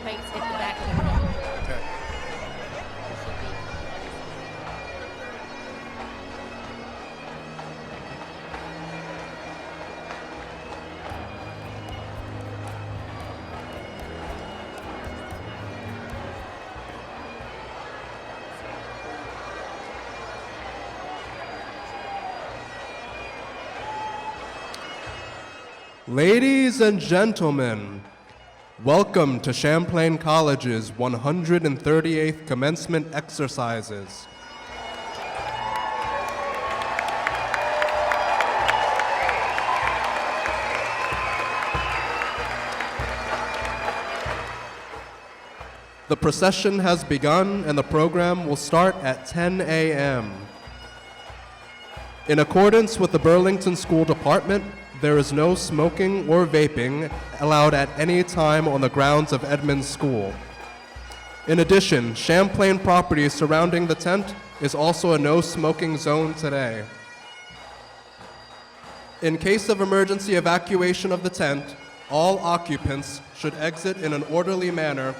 plates at the back of the room. Okay. There should be. Ladies and gentlemen, welcome to Champlain College's 138th Commencement Exercises. The procession has begun and the program will start at 10 a.m. In accordance with the Burlington School Department, there is no smoking or vaping allowed at any time on the grounds of Edmonds School. In addition, Champlain property surrounding the tent is also a no smoking zone today. In case of emergency evacuation of the tent, all occupants should exit in an orderly manner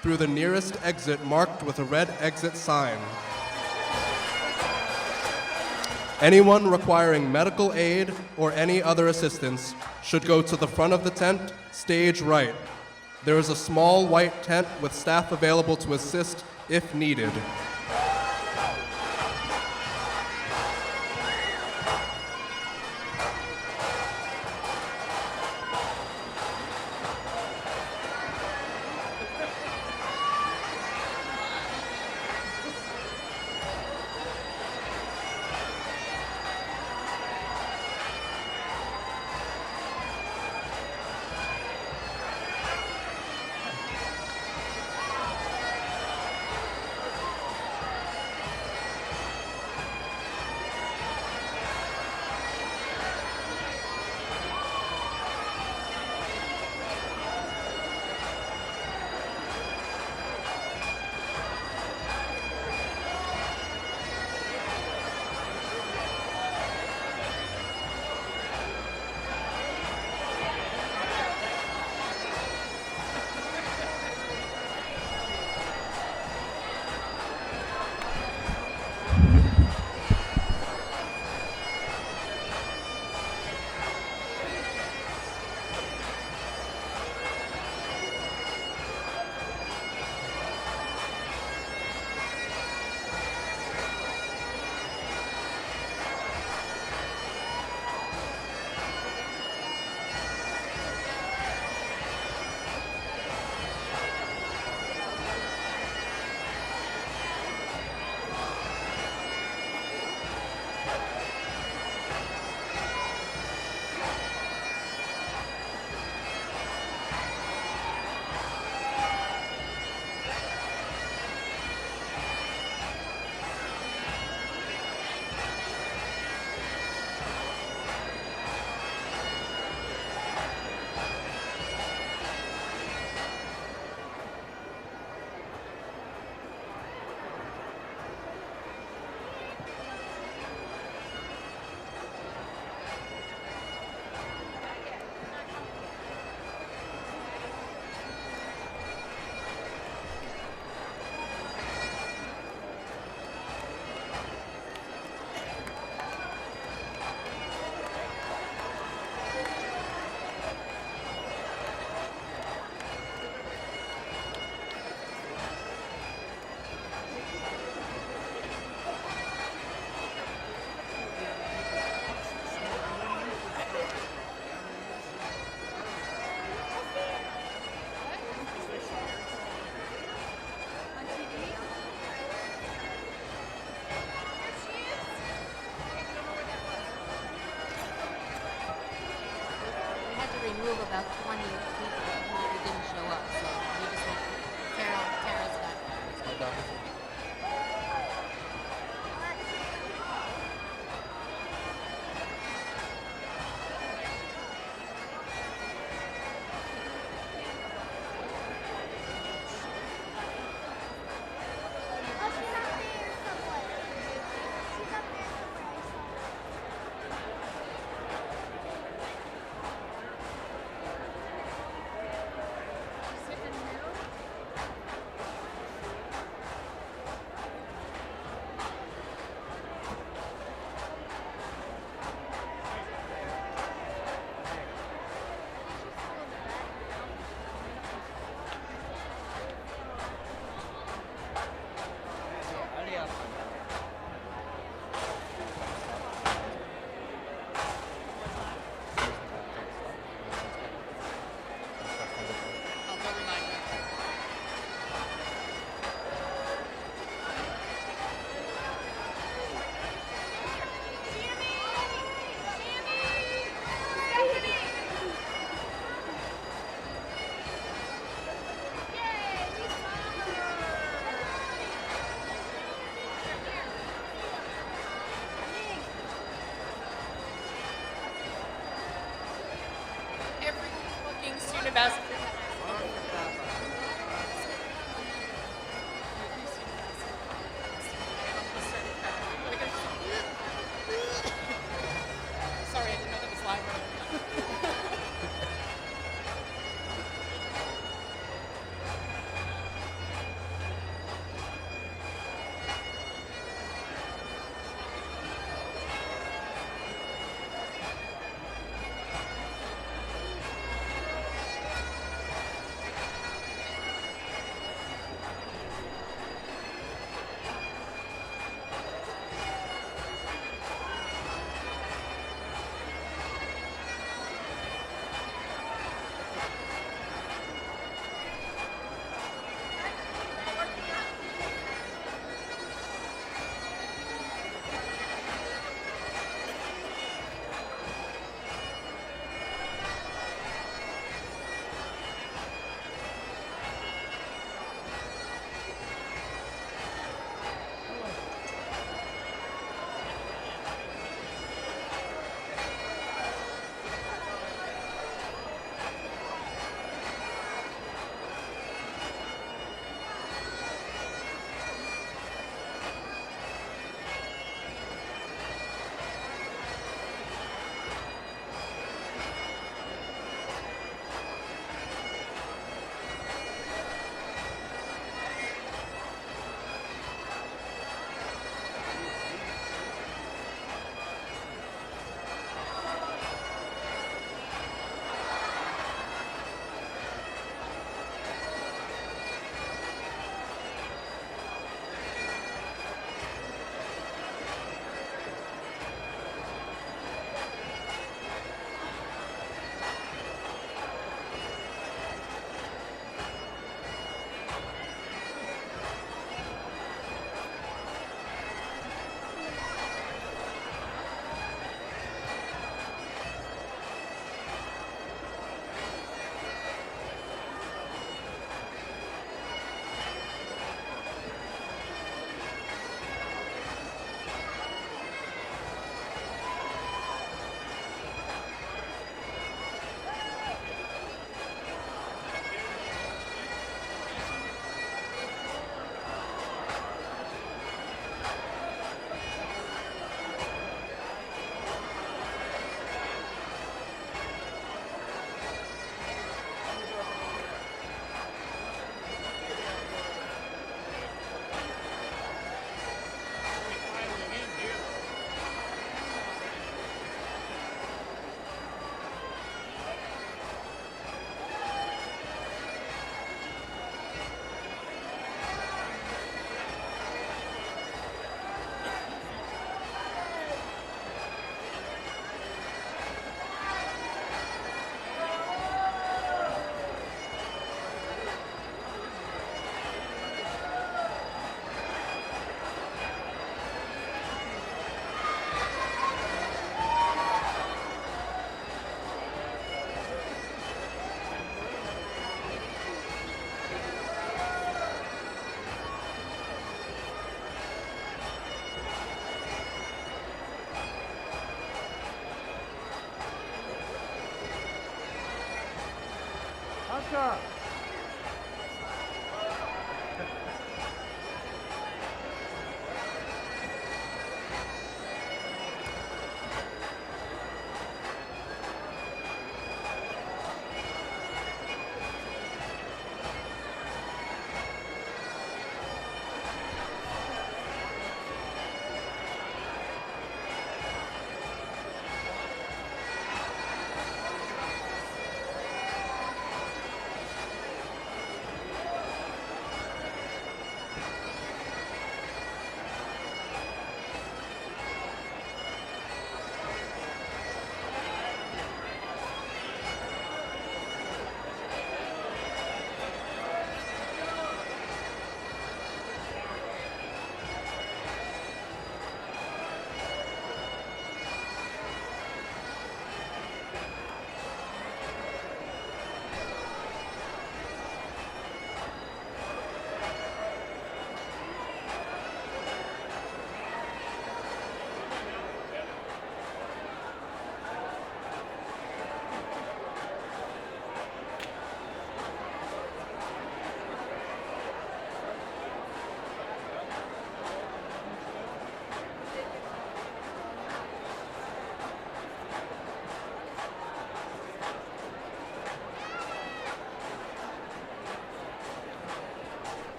through the nearest exit marked with a red exit sign. Anyone requiring medical aid or any other assistance should go to the front of the tent, stage right. There is a small white tent with staff available to assist if needed.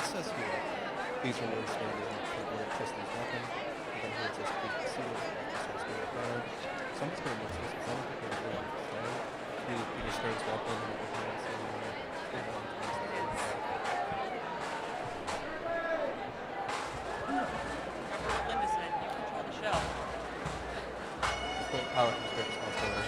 It says here, please remain standing for the Trustees welcome. And then here it says please be seated. This one's being declared. So I'm just going to mix this because I don't think we're really showing. Peter Stearns welcome and everything else. Linda said you control the show. Great power comes great responsibility.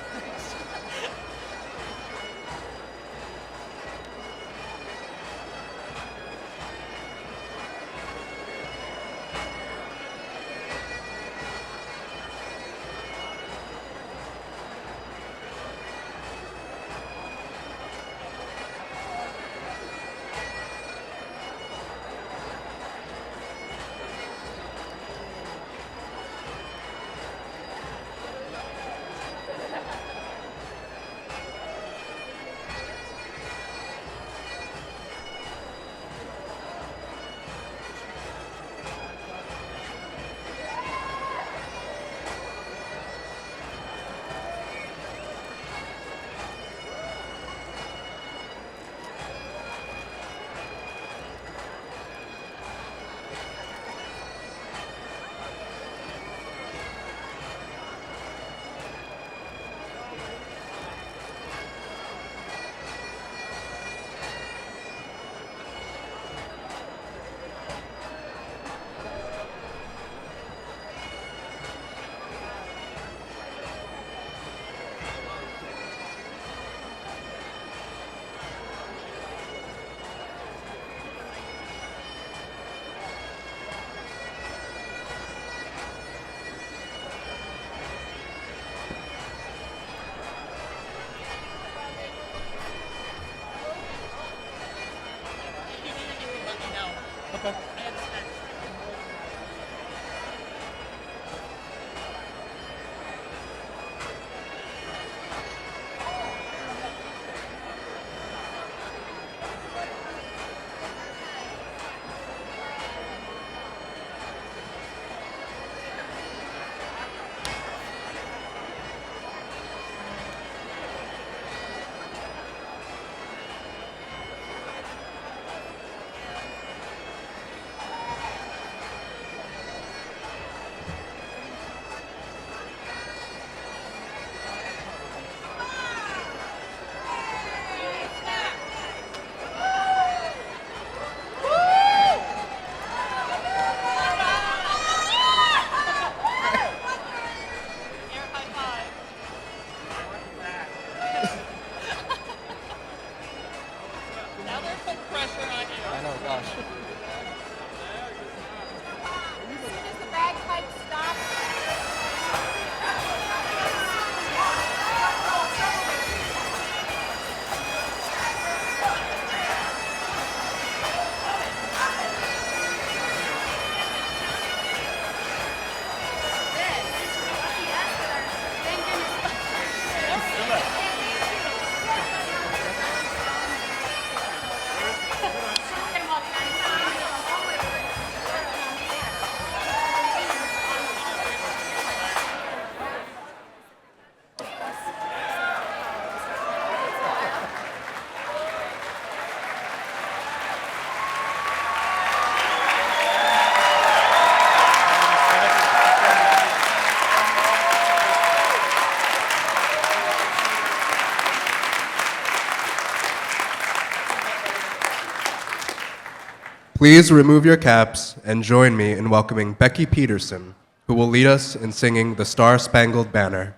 Please remove your caps and join me in welcoming Becky Peterson, who will lead us in singing the Star-Spangled Banner.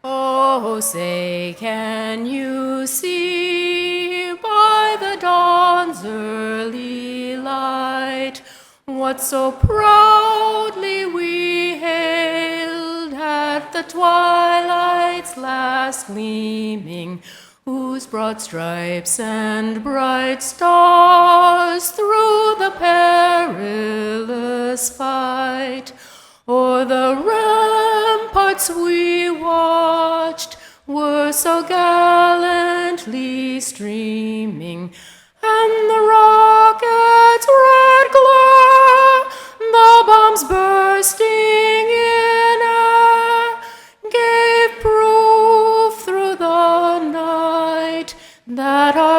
Oh, say, can you see by the dawn's early light what so proudly we hailed at the twilight's last gleaming, whose broad stripes and bright stars through the perilous fight o'er the ramparts we watched were so gallantly streaming, and the rocket's red glare, the bombs bursting in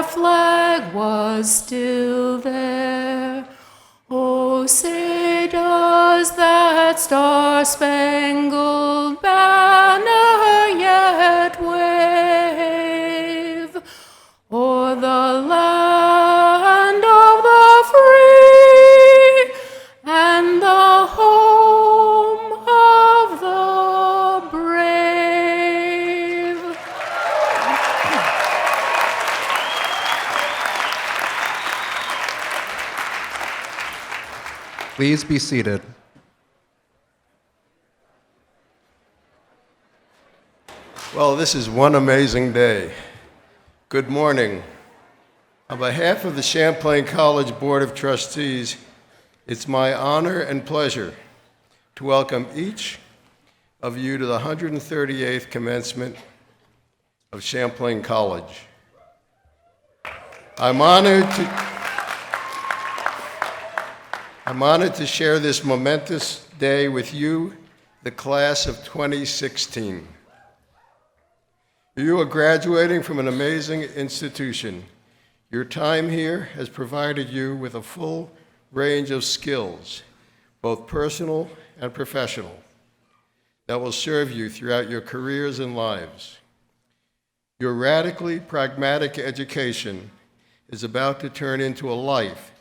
flag was still there. Oh, say does that star-spangled banner yet wave o'er the land of the free and the home of the brave? Please be seated. Well, this is one amazing day. Good morning. On behalf of the Champlain College Board of Trustees, it's my honor and pleasure to welcome each of you to the 138th commencement of Champlain College. I'm honored to share this momentous day with you, the class of 2016. You are graduating from an amazing institution. Your time here has provided you with a full range of skills, both personal and professional, that will serve you throughout your careers and lives. Your radically pragmatic education is about to turn into a life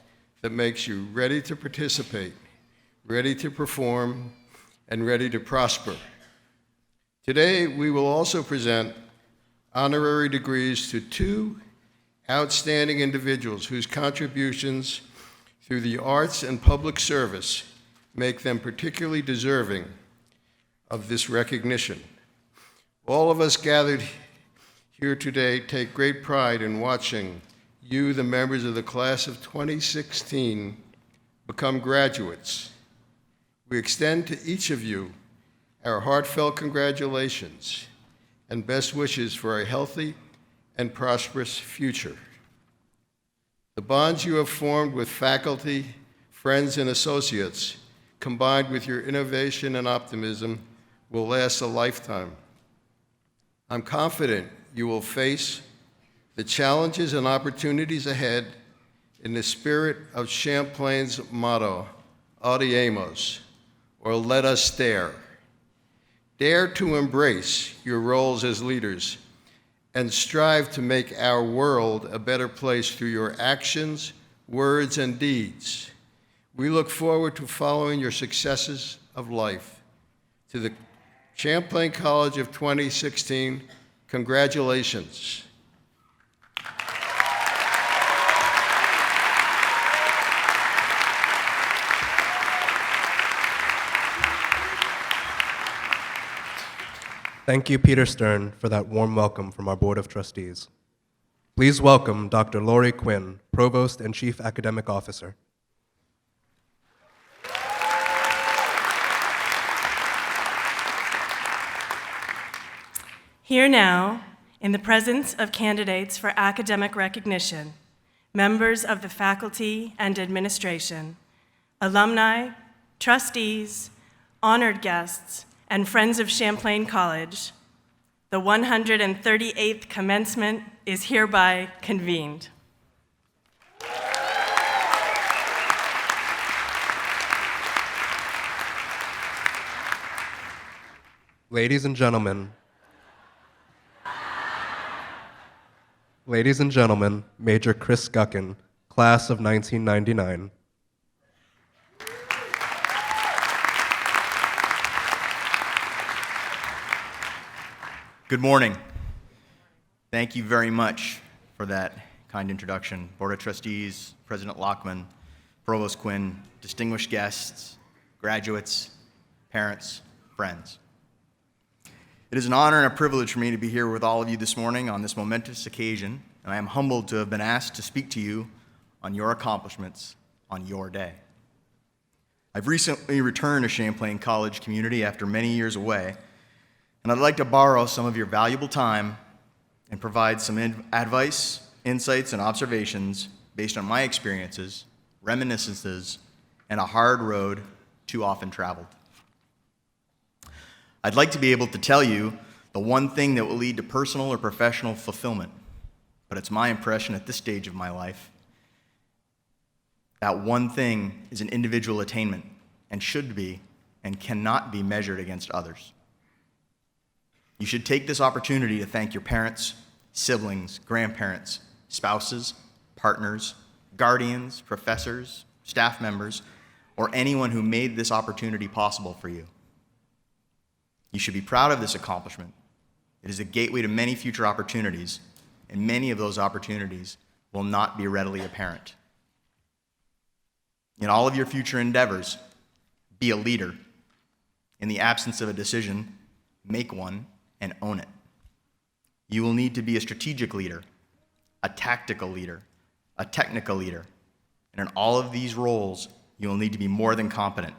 that makes you ready to participate, ready to perform, and ready to prosper. Today, we will also present honorary degrees to two outstanding individuals whose contributions through the arts and public service make them particularly deserving of this recognition. All of us gathered here today take great pride in watching you, the members of the class of 2016, become graduates. We extend to each of you our heartfelt congratulations and best wishes for a healthy and prosperous future. The bonds you have formed with faculty, friends, and associates, combined with your innovation and optimism, will last a lifetime. I'm confident you will face the challenges and opportunities ahead in the spirit of Champlain's motto, Audiemos, or let us dare. Dare to embrace your roles as leaders and strive to make our world a better place through your actions, words, and deeds. We look forward to following your successes of life. To the Champlain College of 2016, congratulations. Thank you, Peter Stern, for that warm welcome from our Board of Trustees. Please welcome Dr. Laurie Quinn, Provost and Chief Academic Officer. Here now, in the presence of candidates for academic recognition, members of the faculty and administration, alumni, trustees, honored guests, and friends of Champlain College, the 138th commencement is hereby convened. Ladies and gentlemen, Major Chris Gookin, class of 1999. Good morning. Thank you very much for that kind introduction. Board of Trustees, President Laackman, Provost Quinn, distinguished guests, graduates, parents, friends. It is an honor and a privilege for me to be here with all of you this morning on this momentous occasion, and I am humbled to have been asked to speak to you on your accomplishments on your day. I've recently returned to Champlain College community after many years away, and I'd like to borrow some of your valuable time and provide some advice, insights, and observations based on my experiences, reminiscences, and a hard road too often traveled. I'd like to be able to tell you the one thing that will lead to personal or professional fulfillment, but it's my impression at this stage of my life that one thing is an individual attainment and should be and cannot be measured against others. You should take this opportunity to thank your parents, siblings, grandparents, spouses, partners, guardians, professors, staff members, or anyone who made this opportunity possible for you. You should be proud of this accomplishment. It is a gateway to many future opportunities, and many of those opportunities will not be readily apparent. In all of your future endeavors, be a leader. In the absence of a decision, make one and own it. You will need to be a strategic leader, a tactical leader, a technical leader, and in all of these roles, you will need to be more than competent.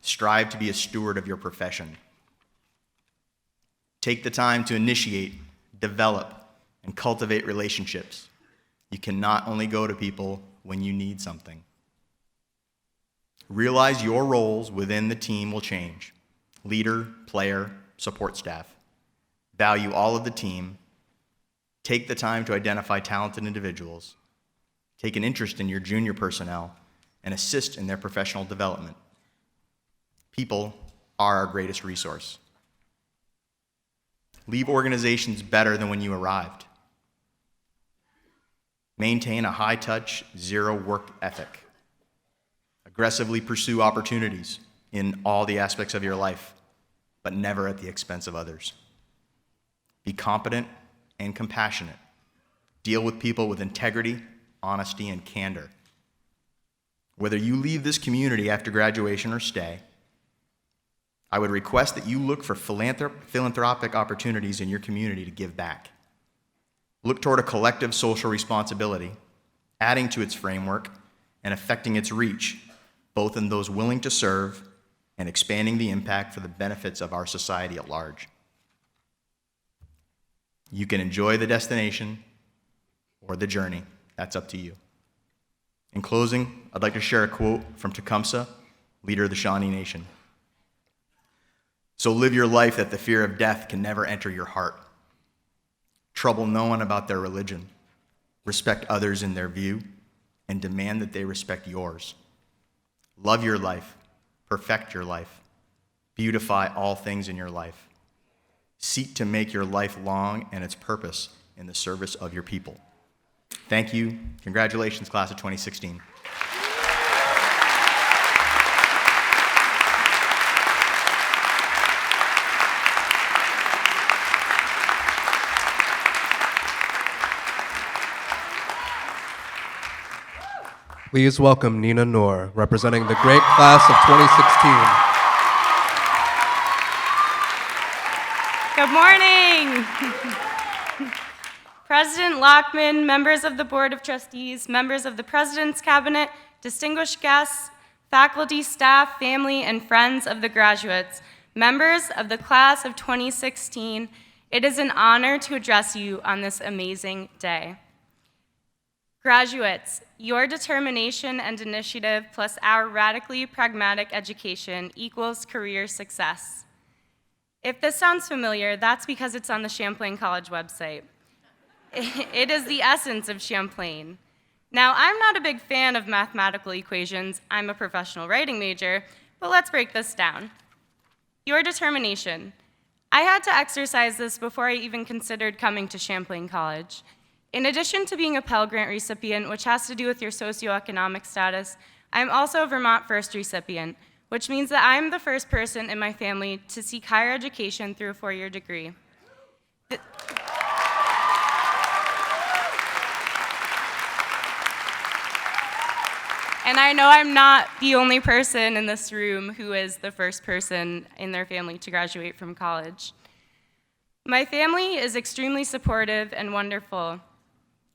Strive to be a steward of your profession. Take the time to initiate, develop, and cultivate relationships. You can not only go to people when you need something. Realize your roles within the team will change. Leader, player, support staff. Value all of the team. Take the time to identify talented individuals. Take an interest in your junior personnel and assist in their professional development. People are our greatest resource. Leave organizations better than when you arrived. Maintain a high-touch, zero-work ethic. Aggressively pursue opportunities in all the aspects of your life, but never at the expense of others. Be competent and compassionate. Deal with people with integrity, honesty, and candor. Whether you leave this community after graduation or stay, I would request that you look for philanthropic opportunities in your community to give back. Look toward a collective social responsibility, adding to its framework and affecting its reach, both in those willing to serve and expanding the impact for the benefits of our society at large. You can enjoy the destination or the journey. That's up to you. In closing, I'd like to share a quote from Tecumseh, leader of the Shawnee Nation. So live your life that the fear of death can never enter your heart. Trouble no one about their religion. Respect others in their view, and demand that they respect yours. Love your life. Perfect your life. Beautify all things in your life. Seek to make your life long and its purpose in the service of your people. Thank you. Congratulations, class of 2016. Please welcome Nina Knorr, representing the great class of 2016. Good morning. President Laackman, members of the Board of Trustees, members of the President's Cabinet, distinguished guests, faculty, staff, family, and friends of the graduates, members of the class of 2016, it is an honor to address you on this amazing day. Graduates, your determination and initiative plus our radically pragmatic education equals career success. If this sounds familiar, that's because it's on the Champlain College website. It is the essence of Champlain. Now, I'm not a big fan of mathematical equations. I'm a professional writing major, but let's break this down. Your determination. I had to exercise this before I even considered coming to Champlain College. In addition to being a Pell Grant recipient, which has to do with your socioeconomic status, I'm also a Vermont First recipient, which means that I'm the first person in my family to seek higher education through a four-year degree. And I know I'm not the only person in this room who is the first person in their family to graduate from college. My family is extremely supportive and wonderful,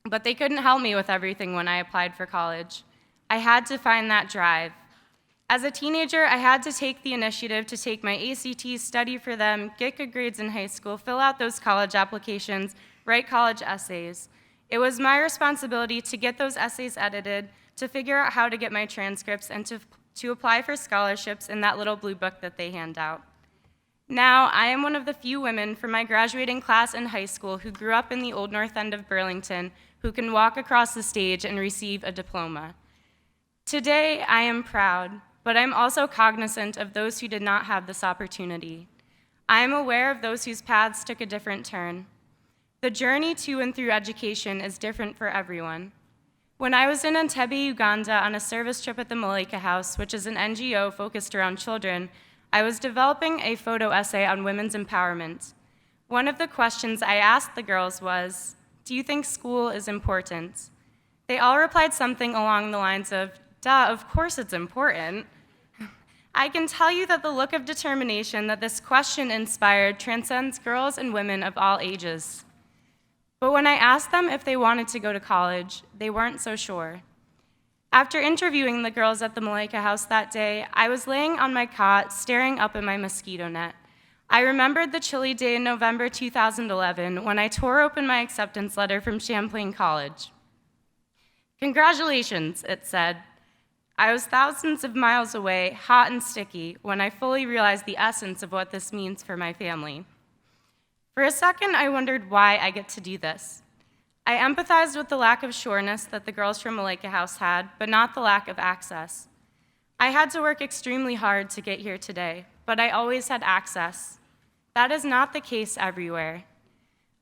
but they couldn't help me with everything when I applied for college. I had to find that drive. As a teenager, I had to take the initiative to take my ACTs, study for them, get good grades in high school, fill out those college applications, write college essays. It was my responsibility to get those essays edited, to figure out how to get my transcripts, and to apply for scholarships in that little blue book that they hand out. Now, I am one of the few women from my graduating class in high school who grew up in the Old North End of Burlington who can walk across the stage and receive a diploma. Today, I am proud, but I'm also cognizant of those who did not have this opportunity. I am aware of those whose paths took a different turn. The journey to and through education is different for everyone. When I was in Entebbe, Uganda on a service trip at the Malaika House, which is an NGO focused around children, I was developing a photo essay on women's empowerment. One of the questions I asked the girls was, "Do you think school is important?" They all replied something along the lines of, "Duh, of course it's important." I can tell you that the look of determination that this question inspired transcends girls and women of all ages. But when I asked them if they wanted to go to college, they weren't so sure. After interviewing the girls at the Malaika House that day, I was laying on my cot, staring up at my mosquito net. I remembered the chilly day in November 2011 when I tore open my acceptance letter from Champlain College. "Congratulations," it said. I was thousands of miles away, hot and sticky, when I fully realized the essence of what this means for my family. For a second, I wondered why I get to do this. I empathized with the lack of sureness that the girls from Malaika House had, but not the lack of access. I had to work extremely hard to get here today, but I always had access. That is not the case everywhere.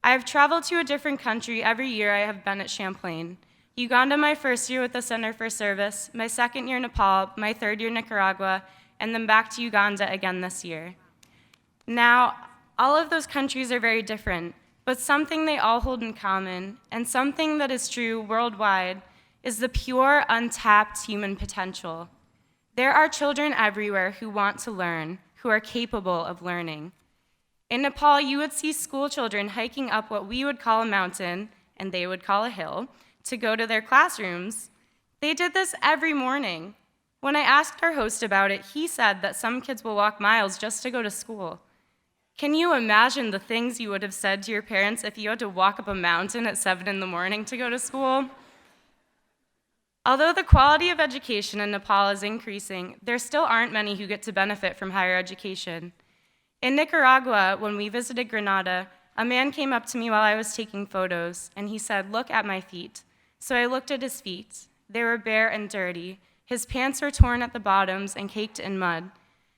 I have traveled to a different country every year I have been at Champlain. Uganda my first year with the Center for Service, my second year Nepal, my third year Nicaragua, and then back to Uganda again this year. Now, all of those countries are very different, but something they all hold in common, and something that is true worldwide, is the pure, untapped human potential. There are children everywhere who want to learn, who are capable of learning. In Nepal, you would see school children hiking up what we would call a mountain, and they would call a hill, to go to their classrooms. They did this every morning. When I asked our host about it, he said that some kids will walk miles just to go to school. Can you imagine the things you would have said to your parents if you had to walk up a mountain at 7 in the morning to go to school? Although the quality of education in Nepal is increasing, there still aren't many who get to benefit from higher education. In Nicaragua, when we visited Granada, a man came up to me while I was taking photos, and he said, "Look at my feet." So I looked at his feet. They were bare and dirty. His pants were torn at the bottoms and caked in mud.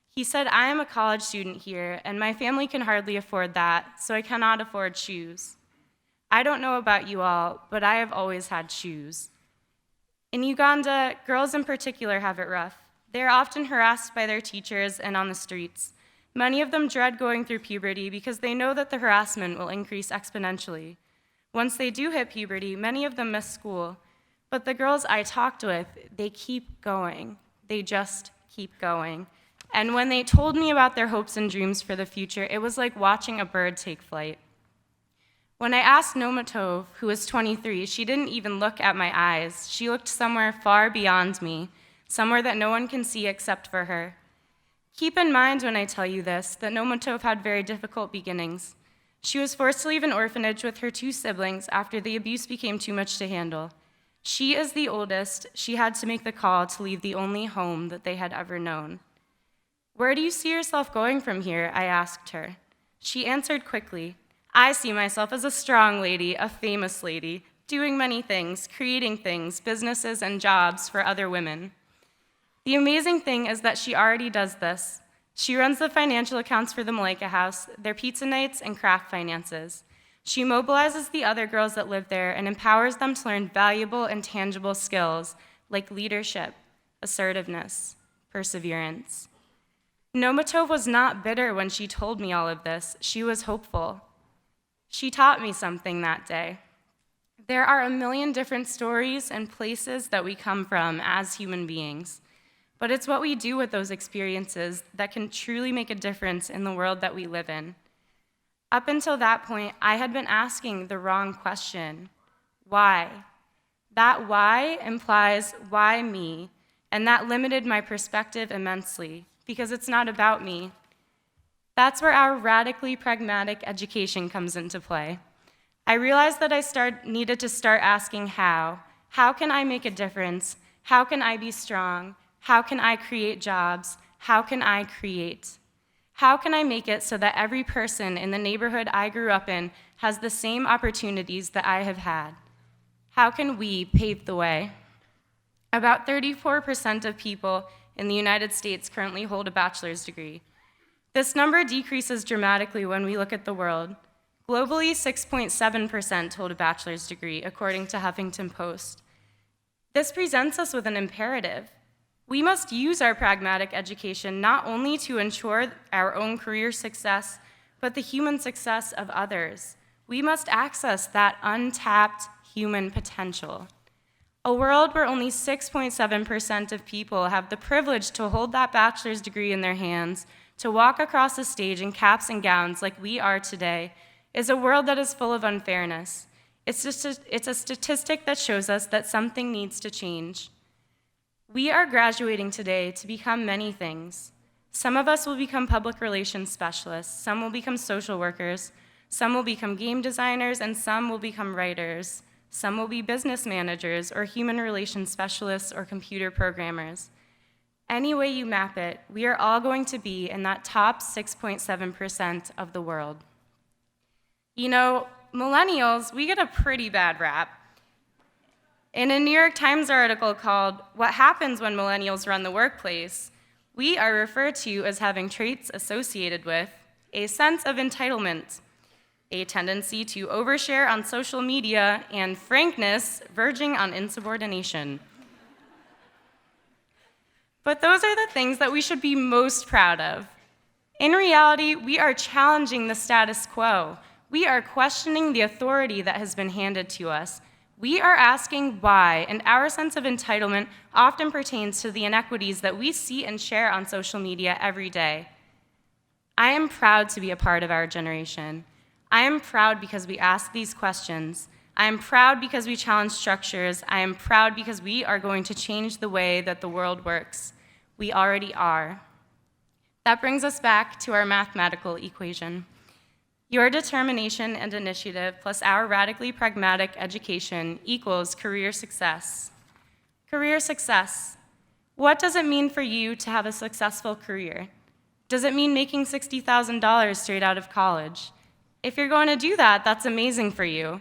He said, "I am a college student here, and my family can hardly afford that, so I cannot afford shoes." I don't know about you all, but I have always had shoes. In Uganda, girls in particular have it rough. They are often harassed by their teachers and on the streets. Many of them dread going through puberty because they know that the harassment will increase exponentially. Once they do hit puberty, many of them miss school. But the girls I talked with, they keep going. They just keep going. And when they told me about their hopes and dreams for the future, it was like watching a bird take flight. When I asked Nomatov, who was 23, she didn't even look at my eyes. She looked somewhere far beyond me, somewhere that no one can see except for her. Keep in mind when I tell you this, that Nomatov had very difficult beginnings. She was forced to leave an orphanage with her 2 siblings after the abuse became too much to handle. She is the oldest. She had to make the call to leave the only home that they had ever known. "Where do you see yourself going from here?" I asked her. She answered quickly, "I see myself as a strong lady, a famous lady, doing many things, creating things, businesses and jobs for other women." The amazing thing is that she already does this. She runs the financial accounts for the Malaika House, their pizza nights, and craft finances. She mobilizes the other girls that live there and empowers them to learn valuable and tangible skills like leadership, assertiveness, perseverance. Nomatov was not bitter when she told me all of this. She was hopeful. She taught me something that day. There are a million different stories and places that we come from as human beings, but it's what we do with those experiences that can truly make a difference in the world that we live in. Up until that point, I had been asking the wrong question. Why? That why implies why me, and that limited my perspective immensely, because it's not about me. That's where our radically pragmatic education comes into play. I realized that I needed to start asking how. How can I make a difference? How can I be strong? How can I create jobs? How can I create? How can I make it so that every person in the neighborhood I grew up in has the same opportunities that I have had? How can we pave the way? About 34% of people in the United States currently hold a bachelor's degree. This number decreases dramatically when we look at the world. Globally, 6.7% hold a bachelor's degree, according to Huffington Post. This presents us with an imperative. We must use our pragmatic education not only to ensure our own career success, but the human success of others. We must access that untapped human potential. A world where only 6.7% of people have the privilege to hold that bachelor's degree in their hands, to walk across the stage in caps and gowns like we are today, is a world that is full of unfairness. It's a statistic that shows us that something needs to change. We are graduating today to become many things. Some of us will become public relations specialists, some will become social workers, some will become game designers, and some will become writers. Some will be business managers or human relations specialists or computer programmers. Any way you map it, we are all going to be in that top 6.7% of the world. You know, millennials, we get a pretty bad rap. In a New York Times article called "What Happens When Millennials Run the Workplace," we are referred to as having traits associated with a sense of entitlement, a tendency to overshare on social media, and frankness verging on insubordination. But those are the things that we should be most proud of. In reality, we are challenging the status quo. We are questioning the authority that has been handed to us. We are asking why, and our sense of entitlement often pertains to the inequities that we see and share on social media every day. I am proud to be a part of our generation. I am proud because we ask these questions. I am proud because we challenge structures. I am proud because we are going to change the way that the world works. We already are. That brings us back to our mathematical equation. Your determination and initiative plus our radically pragmatic education equals career success. Career success. What does it mean for you to have a successful career? Does it mean making $60,000 straight out of college? If you're going to do that, that's amazing for you.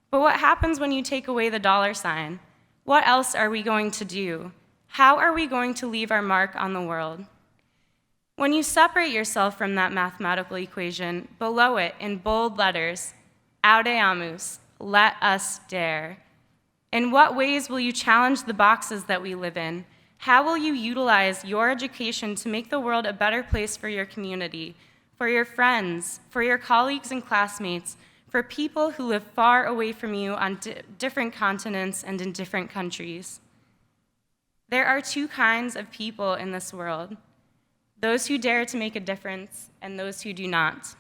But what happens when you take away the dollar sign? What else are we going to do? How are we going to leave our mark on the world? When you separate yourself from that mathematical equation, below it in bold letters, audeamus, let us dare. In what ways will you challenge the boxes that we live in? How will you utilize your education to make the world a better place for your community, for your friends, for your colleagues and classmates, for people who live far away from you on different continents and in different countries? There are two kinds of people in this world: those who dare to make a difference and those who do not.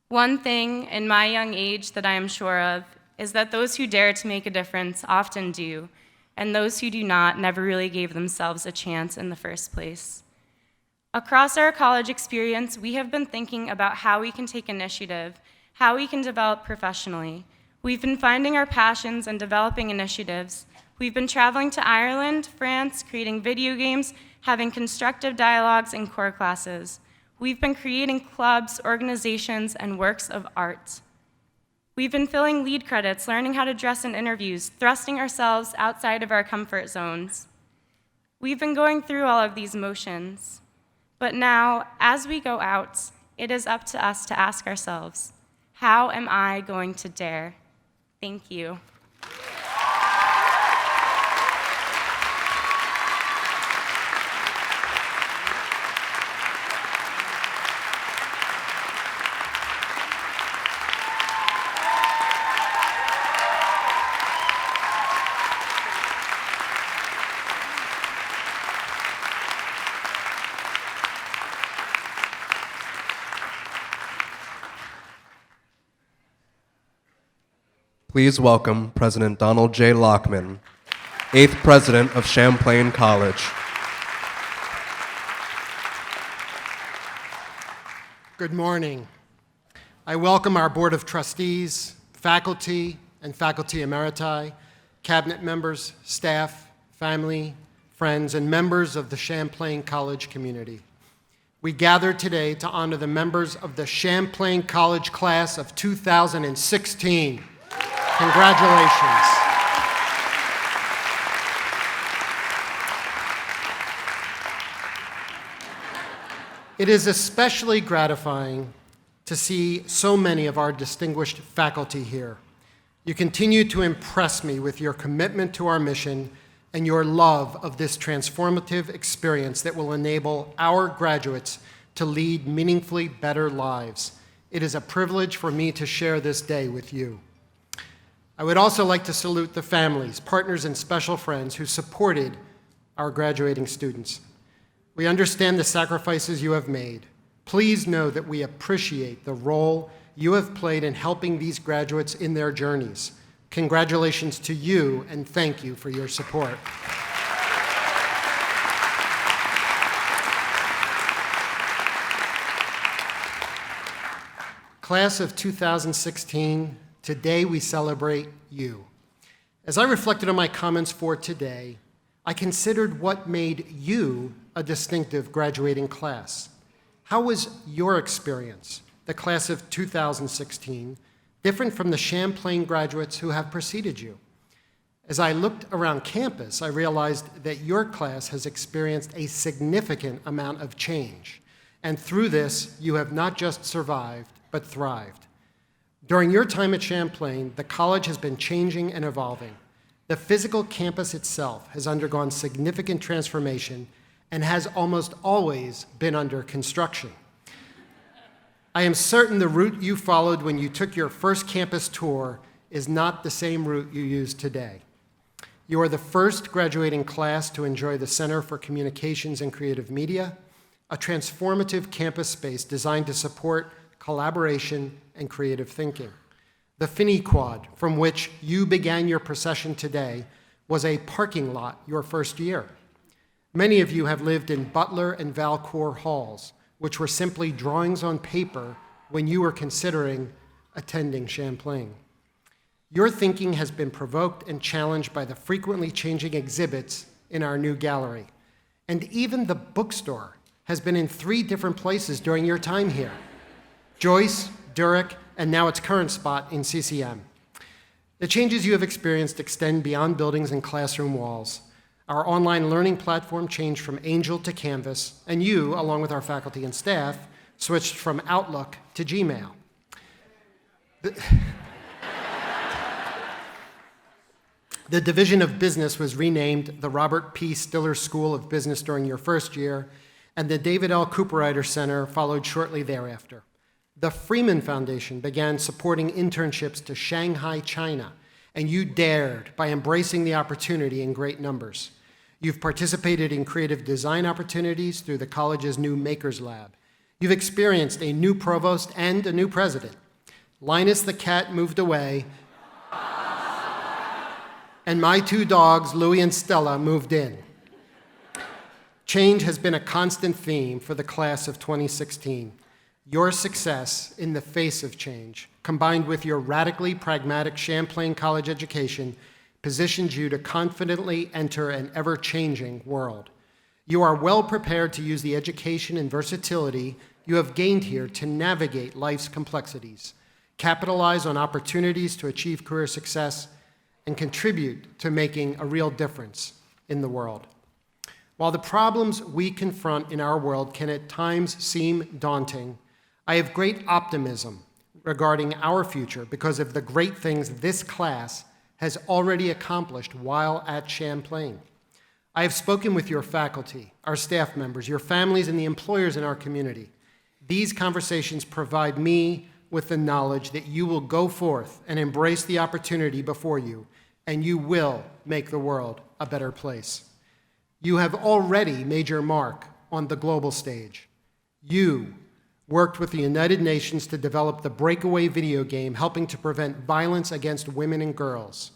One thing in my young age that I am sure of is that those who dare to make a difference often do, and those who do not never really gave themselves a chance in the first place. Across our college experience, we have been thinking about how we can take initiative, how we can develop professionally. We've been finding our passions and developing initiatives. We've been traveling to Ireland, France, creating video games, having constructive dialogues in core classes. We've been creating clubs, organizations, and works of art. We've been filling lead credits, learning how to dress in interviews, thrusting ourselves outside of our comfort zones. We've been going through all of these motions. But now, as we go out, it is up to us to ask ourselves, how am I going to dare? Thank you. Please welcome President Donald J. Laackman, 8th President of Champlain College. Good morning. I welcome our Board of Trustees, faculty, and faculty emeriti, cabinet members, staff, family, friends, and members of the Champlain College community. We gather today to honor the members of the Champlain College class of 2016. Congratulations. It is especially gratifying to see so many of our distinguished faculty here. You continue to impress me with your commitment to our mission and your love of this transformative experience that will enable our graduates to lead meaningfully better lives. It is a privilege for me to share this day with you. I would also like to salute the families, partners, and special friends who supported our graduating students. We understand the sacrifices you have made. Please know that we appreciate the role you have played in helping these graduates in their journeys. Congratulations to you, and thank you for your support. Class of 2016, today we celebrate you. As I reflected on my comments for today, I considered what made you a distinctive graduating class. How was your experience, the class of 2016, different from the Champlain graduates who have preceded you? As I looked around campus, I realized that your class has experienced a significant amount of change, and through this, you have not just survived, but thrived. During your time at Champlain, the college has been changing and evolving. The physical campus itself has undergone significant transformation and has almost always been under construction. I am certain the route you followed when you took your first campus tour is not the same route you use today. You are the first graduating class to enjoy the Center for Communications and Creative Media, a transformative campus space designed to support collaboration and creative thinking. The Finney Quad, from which you began your procession today, was a parking lot your first year. Many of you have lived in Butler and Valcour halls, which were simply drawings on paper when you were considering attending Champlain. Your thinking has been provoked and challenged by the frequently changing exhibits in our new gallery. And even the bookstore has been in 3 different places during your time here: Joyce, Durek, and now its current spot in CCM. The changes you have experienced extend beyond buildings and classroom walls. Our online learning platform changed from Angel to Canvas, and you, along with our faculty and staff, switched from Outlook to Gmail. The Division of Business was renamed the Robert P. Stiller School of Business during your first year, and the David L. Cooperrider Center followed shortly thereafter. The Freeman Foundation began supporting internships to Shanghai, China, and you dared by embracing the opportunity in great numbers. You've participated in creative design opportunities through the college's new Makers Lab. You've experienced a new provost and a new president. Linus the cat moved away, and my 2 dogs, Louie and Stella, moved in. Change has been a constant theme for the class of 2016. Your success in the face of change, combined with your radically pragmatic Champlain College education, positions you to confidently enter an ever-changing world. You are well prepared to use the education and versatility you have gained here to navigate life's complexities, capitalize on opportunities to achieve career success, and contribute to making a real difference in the world. While the problems we confront in our world can at times seem daunting, I have great optimism regarding our future because of the great things this class has already accomplished while at Champlain. I have spoken with your faculty, our staff members, your families, and the employers in our community. These conversations provide me with the knowledge that you will go forth and embrace the opportunity before you, and you will make the world a better place. You have already made your mark on the global stage. You worked with the United Nations to develop the Breakaway video game, helping to prevent violence against women and girls.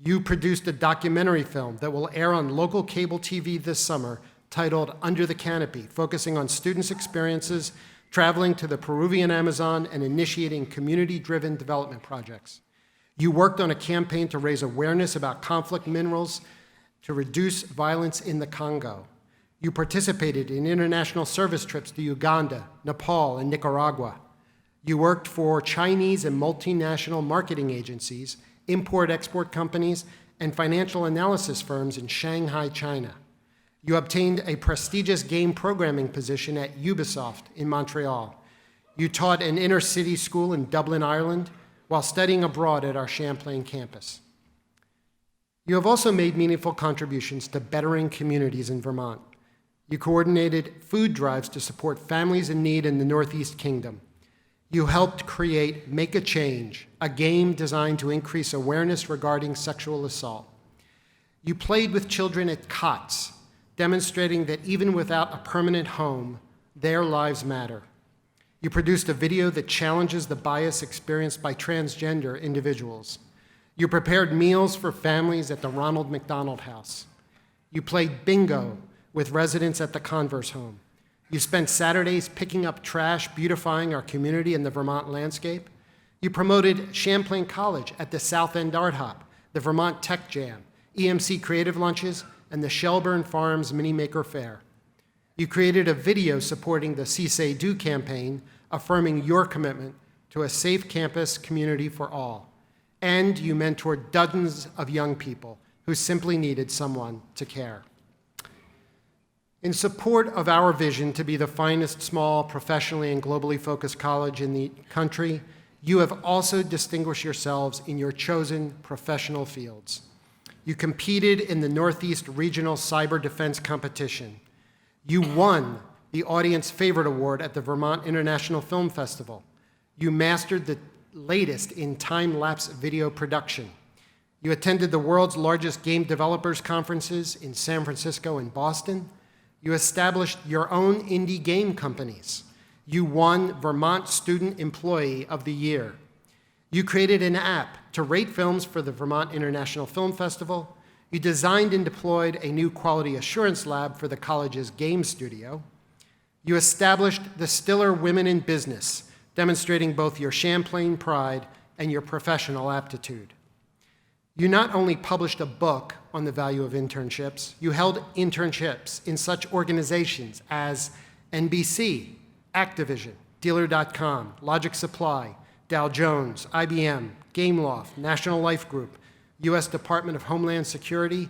You produced a documentary film that will air on local cable TV this summer titled Under the Canopy, focusing on students' experiences traveling to the Peruvian Amazon and initiating community-driven development projects. You worked on a campaign to raise awareness about conflict minerals to reduce violence in the Congo. You participated in international service trips to Uganda, Nepal, and Nicaragua. You worked for Chinese and multinational marketing agencies, import-export companies, and financial analysis firms in Shanghai, China. You obtained a prestigious game programming position at Ubisoft in Montreal. You taught an inner-city school in Dublin, Ireland, while studying abroad at our Champlain campus. You have also made meaningful contributions to bettering communities in Vermont. You coordinated food drives to support families in need in the Northeast Kingdom. You helped create Make a Change, a game designed to increase awareness regarding sexual assault. You played with children at COTS, demonstrating that even without a permanent home, their lives matter. You produced a video that challenges the bias experienced by transgender individuals. You prepared meals for families at the Ronald McDonald House. You played bingo with residents at the Converse home. You spent Saturdays picking up trash, beautifying our community and the Vermont landscape. You promoted Champlain College at the South End Art Hop, the Vermont Tech Jam, EMC Creative Lunches, and the Shelburne Farms Mini Maker Fair. You created a video supporting the Si Se Do campaign, affirming your commitment to a safe campus community for all. And you mentored dozens of young people who simply needed someone to care. In support of our vision to be the finest small, professionally and globally focused college in the country, you have also distinguished yourselves in your chosen professional fields. You competed in the Northeast Regional Cyber Defense Competition. You won the Audience Favorite Award at the Vermont International Film Festival. You mastered the latest in time-lapse video production. You attended the world's largest game developers conferences in San Francisco and Boston. You established your own indie game companies. You won Vermont Student Employee of the Year. You created an app to rate films for the Vermont International Film Festival. You designed and deployed a new quality assurance lab for the college's game studio. You established the Stiller Women in Business, demonstrating both your Champlain pride and your professional aptitude. You not only published a book on the value of internships, you held internships in such organizations as NBC, Activision, Dealer.com, Logic Supply, Dow Jones, IBM, Gameloft, National Life Group, U.S. Department of Homeland Security,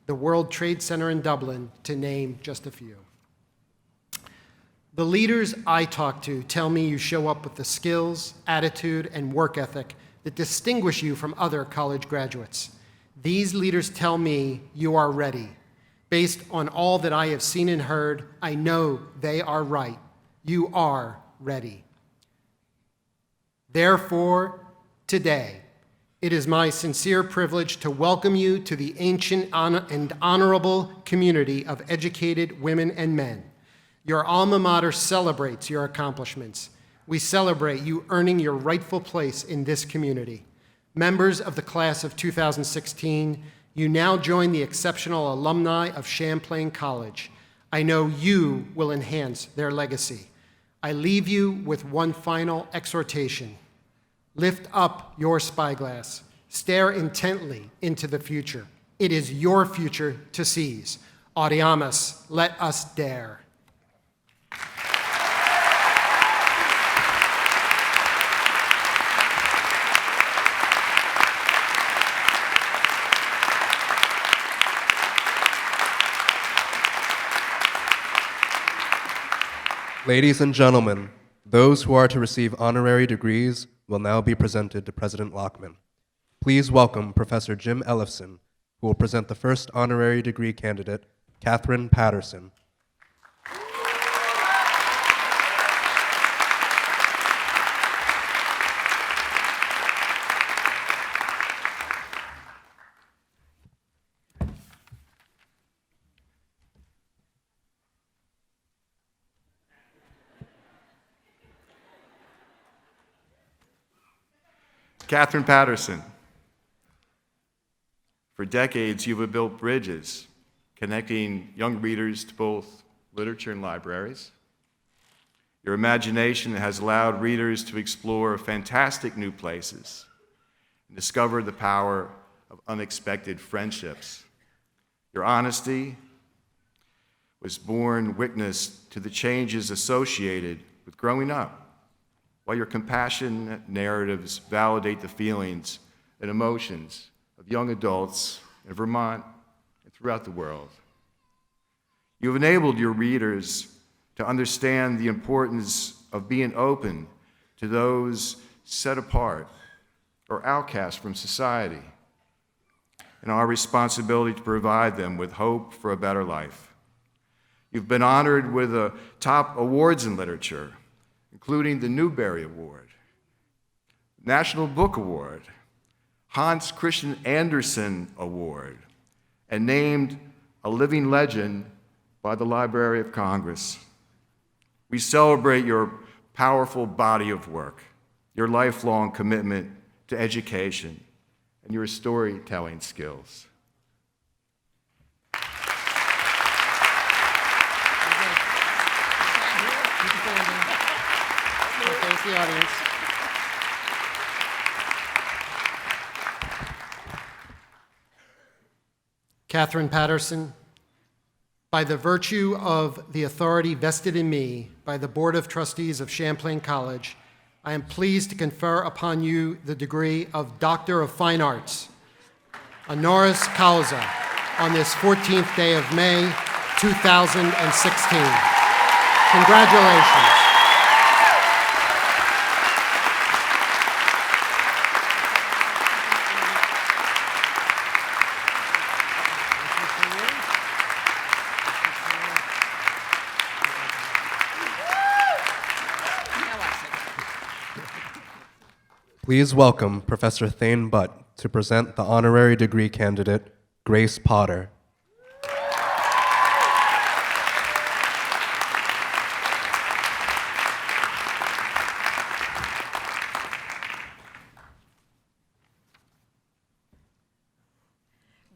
the World Trade Center in Dublin, to name just a few. The leaders I talk to tell me you show up with the skills, attitude, and work ethic that distinguish you from other college graduates. These leaders tell me you are ready. Based on all that I have seen and heard, I know they are right. You are ready. Therefore, today, it is my sincere privilege to welcome you to the ancient and honorable community of educated women and men. Your alma mater celebrates your accomplishments. We celebrate you earning your rightful place in this community. Members of the class of 2016, you now join the exceptional alumni of Champlain College. I know you will enhance their legacy. I leave you with one final exhortation. Lift up your spyglass. Stare intently into the future. It is your future to seize. Audiamus, let us dare. Ladies and gentlemen, those who are to receive honorary degrees will now be presented to President Laackman. Please welcome Professor Jim Ellefson, who will present the first honorary degree candidate, Katherine Paterson. Katherine Paterson, for decades you have built bridges connecting young readers to both literature and libraries. Your imagination has allowed readers to explore fantastic new places and discover the power of unexpected friendships. Your honesty was born witness to the changes associated with growing up, while your compassionate narratives validate the feelings and emotions of young adults in Vermont and throughout the world. You've enabled your readers to understand the importance of being open to those set apart or outcast from society, and our responsibility to provide them with hope for a better life. You've been honored with top awards in literature, including the Newbery Award, National Book Award, Hans Christian Andersen Award, and named a living legend by the Library of Congress. We celebrate your powerful body of work, your lifelong commitment to education, and your storytelling skills. Thank the audience. Katherine Paterson, by the virtue of the authority vested in me by the Board of Trustees of Champlain College, I am pleased to confer upon you the degree of Doctor of Fine Arts, Honoris Causa, on this 14th day of May, 2016. Congratulations. Please welcome Professor Thane Butt to present the honorary degree candidate, Grace Potter.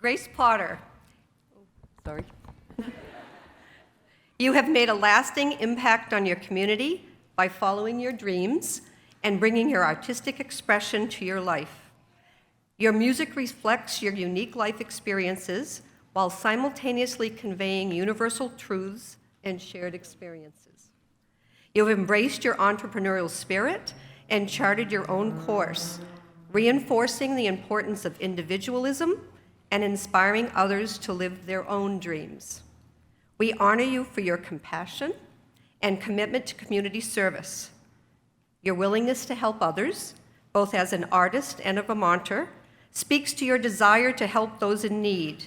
Grace Potter. Sorry. You have made a lasting impact on your community by following your dreams and bringing your artistic expression to your life. Your music reflects your unique life experiences while simultaneously conveying universal truths and shared experiences. You have embraced your entrepreneurial spirit and charted your own course, reinforcing the importance of individualism and inspiring others to live their own dreams. We honor you for your compassion and commitment to community service. Your willingness to help others, both as an artist and a Vermonter, speaks to your desire to help those in need,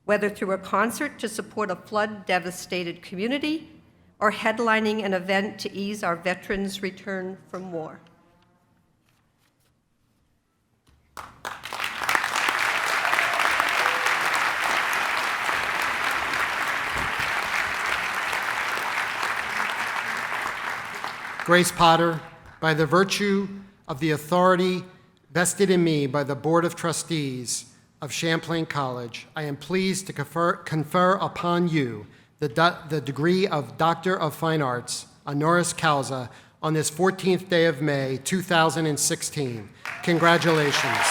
whether through a concert to support a flood-devastated community or headlining an event to ease our veterans' return from war. Grace Potter, by the virtue of the authority vested in me by the Board of Trustees of Champlain College, I am pleased to confer upon you the degree of Doctor of Fine Arts, Honoris Causa, on this 14th day of May, 2016. Congratulations.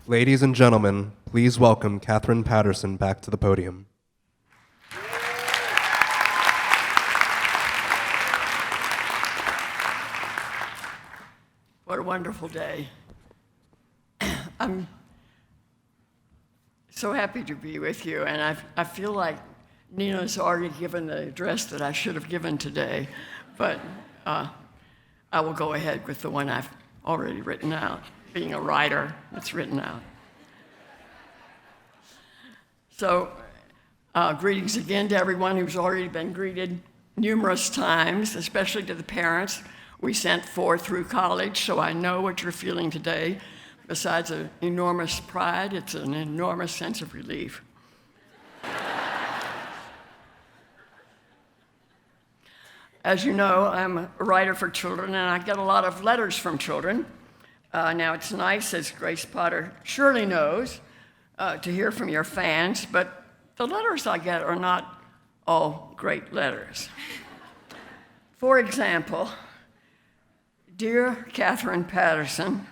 Ladies and gentlemen, please welcome Katherine Paterson back to the podium. What a wonderful day. I'm so happy to be with you, and I feel like Nina's already given the address that I should have given today, but I will go ahead with the one I've already written out. Being a writer, it's written out. So, greetings again to everyone who's already been greeted numerous times, especially to the parents we sent forth through college, so I know what you're feeling today. Besides an enormous pride, it's an enormous sense of relief. As you know, I'm a writer for children, and I get a lot of letters from children. Now, it's nice, as Grace Potter surely knows, to hear from your fans, but the letters I get are not all great letters. For example, dear Katherine Paterson,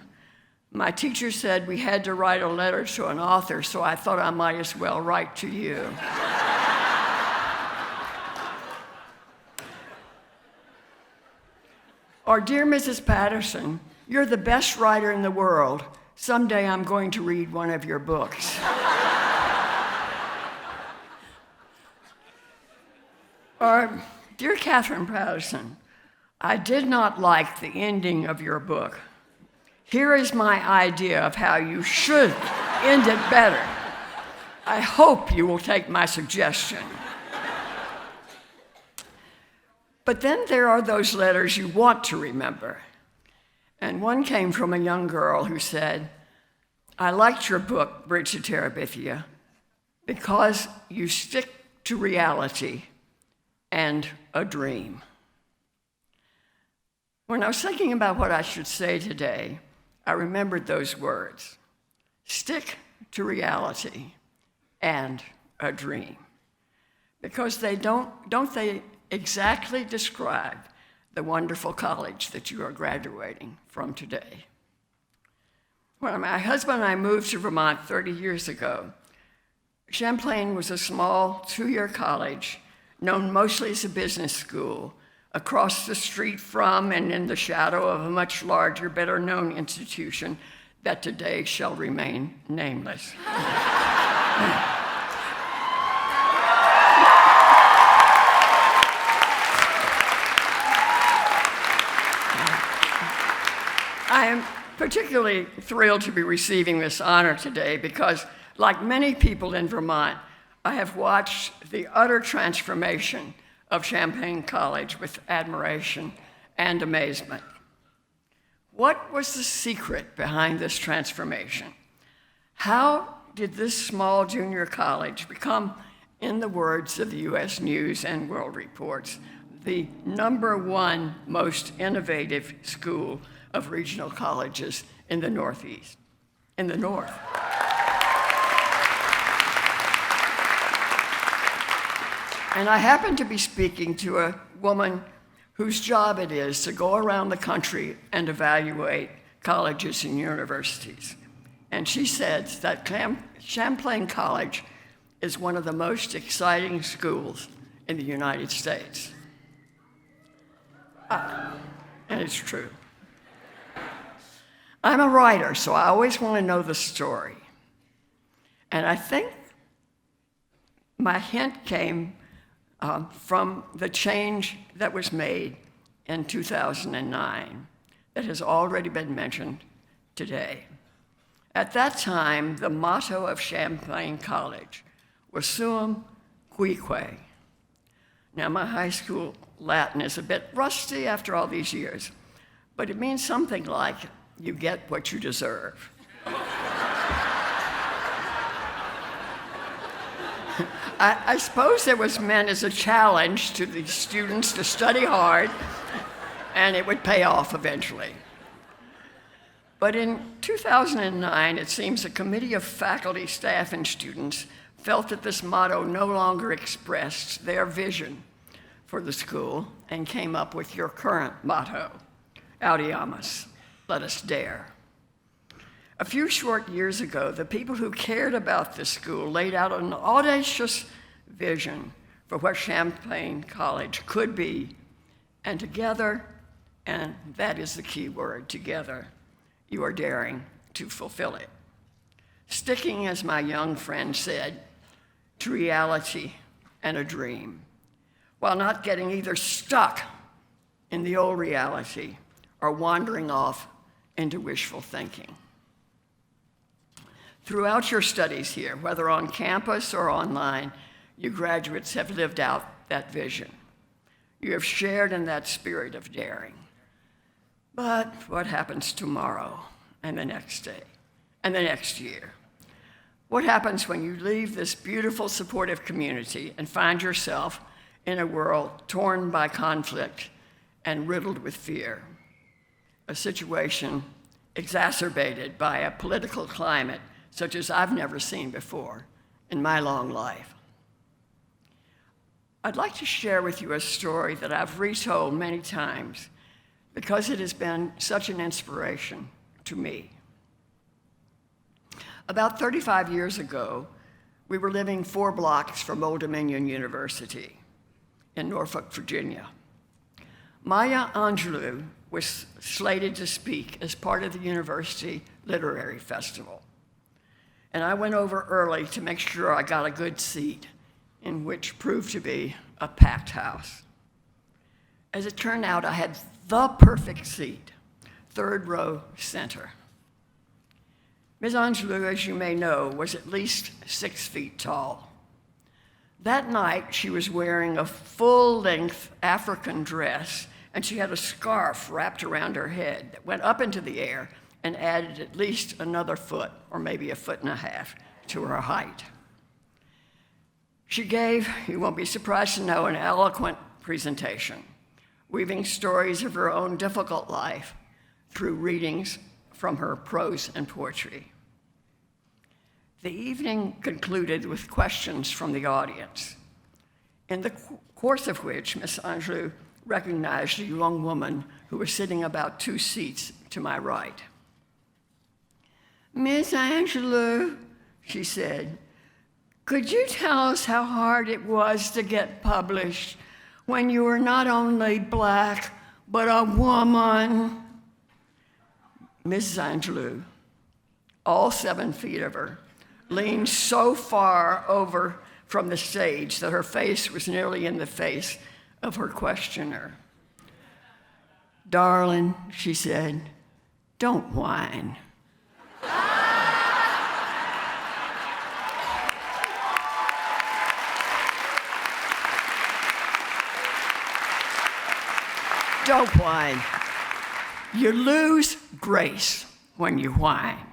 my teacher said we had to write a letter to an author, so I thought I might as well write to you. Or, dear Mrs. Paterson, you're the best writer in the world. Someday I'm going to read one of your books. Or, dear Katherine Paterson, I did not like the ending of your book. Here is my idea of how you should end it better. I hope you will take my suggestion. But then there are those letters you want to remember. And one came from a young girl who said, I liked your book, Bridge to Terabithia, because you stick to reality and a dream. When I was thinking about what I should say today, I remembered those words, stick to reality and a dream. Because they don't they exactly describe the wonderful college that you are graduating from today. When my husband and I moved to Vermont 30 years ago, Champlain was a small 2-year college known mostly as a business school across the street from and in the shadow of a much larger, better-known institution that today shall remain nameless. I am particularly thrilled to be receiving this honor today because, like many people in Vermont, I have watched the utter transformation of Champlain College with admiration and amazement. What was the secret behind this transformation? How did this small junior college become, in the words of the U.S. News and World Reports, the #1 most innovative school of regional colleges in the Northeast, in the North? And I happened to be speaking to a woman whose job it is to go around the country and evaluate colleges and universities. And she said that Champlain College is one of the most exciting schools in the United States. And it's true. I'm a writer, so I always want to know the story. And I think my hint came from the change that was made in 2009 that has already been mentioned today. At that time, the motto of Champlain College was Suum Cuique. Now, my high school Latin is a bit rusty after all these years, but it means something like, you get what you deserve. I suppose it was meant as a challenge to the students to study hard, and it would pay off eventually. But in 2009, it seems a committee of faculty, staff, and students felt that this motto no longer expressed their vision for the school and came up with your current motto, Audiamus, let us dare. A few short years ago, the people who cared about this school laid out an audacious vision for what Champlain College could be, and together, and that is the key word, together, you are daring to fulfill it. Sticking, as my young friend said, to reality and a dream, while not getting either stuck in the old reality or wandering off into wishful thinking. Throughout your studies here, whether on campus or online, you graduates have lived out that vision. You have shared in that spirit of daring. But what happens tomorrow and the next day and the next year? What happens when you leave this beautiful, supportive community and find yourself in a world torn by conflict and riddled with fear? A situation exacerbated by a political climate such as I've never seen before in my long life. I'd like to share with you a story that I've retold many times because it has been such an inspiration to me. About 35 years ago, we were living 4 blocks from Old Dominion University in Norfolk, Virginia. Maya Angelou was slated to speak as part of the University Literary Festival. And I went over early to make sure I got a good seat, in which proved to be a packed house. As it turned out, I had the perfect seat, 3rd row center. Ms. Angelou, as you may know, was at least 6 feet tall. That night, she was wearing a full-length African dress, and she had a scarf wrapped around her head that went up into the air and added at least another foot, or maybe a foot and a half, to her height. She gave, you won't be surprised to know, an eloquent presentation, weaving stories of her own difficult life through readings from her prose and poetry. The evening concluded with questions from the audience, in the course of which Miss Angelou recognized a young woman who was sitting about 2 seats to my right. "Miss Angelou," she said, "could you tell us how hard it was to get published when you were not only Black, but a woman?" Mrs. Angelou, all 7 feet of her, leaned so far over from the stage that her face was nearly in the face of her questioner. "Darling," she said, "don't whine." Don't whine. You lose grace when you whine.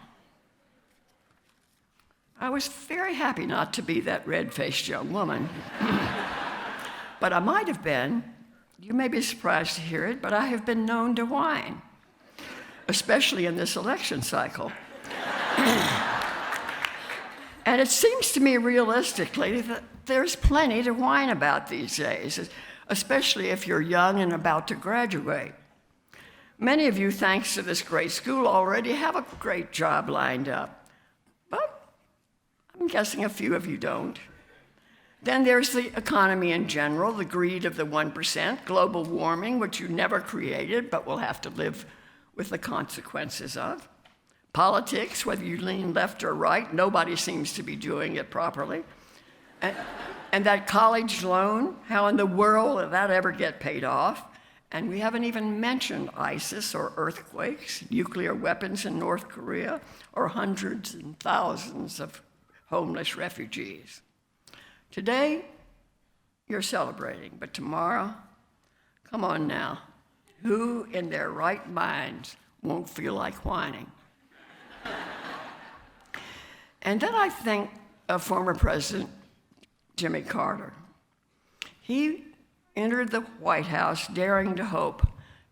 I was very happy not to be that red-faced young woman. But I might have been. You may be surprised to hear it, but I have been known to whine, especially in this election cycle. And it seems to me realistically that there's plenty to whine about these days, especially if you're young and about to graduate. Many of you, thanks to this great school, already have a great job lined up, but I'm guessing a few of you don't. Then there's the economy in general, the greed of the 1%, global warming, which you never created but will have to live with the consequences of. Politics, whether you lean left or right, nobody seems to be doing it properly. And that college loan, how in the world will that ever get paid off? And we haven't even mentioned ISIS or earthquakes, nuclear weapons in North Korea, or hundreds and thousands of homeless refugees. Today, you're celebrating, but tomorrow, come on now, who in their right minds won't feel like whining? And then I think of former President Jimmy Carter. He entered the White House daring to hope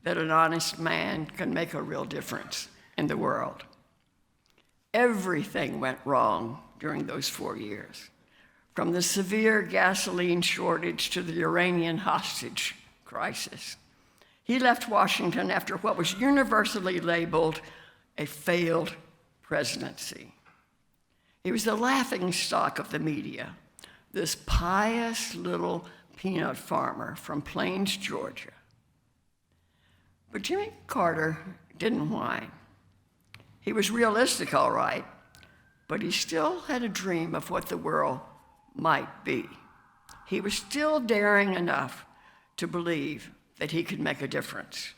that an honest man can make a real difference in the world. Everything went wrong during those 4 years, from the severe gasoline shortage to the Iranian hostage crisis. He left Washington after what was universally labeled a failed presidency. He was the laughingstock of the media, this pious little peanut farmer from Plains, Georgia. But Jimmy Carter didn't whine. He was realistic, all right, but he still had a dream of what the world might be. He was still daring enough to believe that he could make a difference.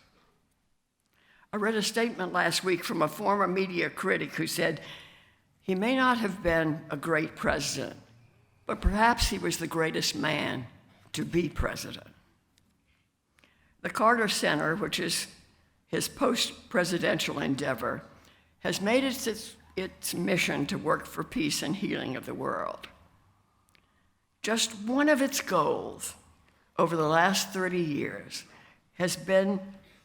I read a statement last week from a former media critic who said, he may not have been a great president, but perhaps he was the greatest man to be president. The Carter Center, which is his post-presidential endeavor, has made it its mission to work for peace and healing of the world. Just one of its goals over the last 30 years has been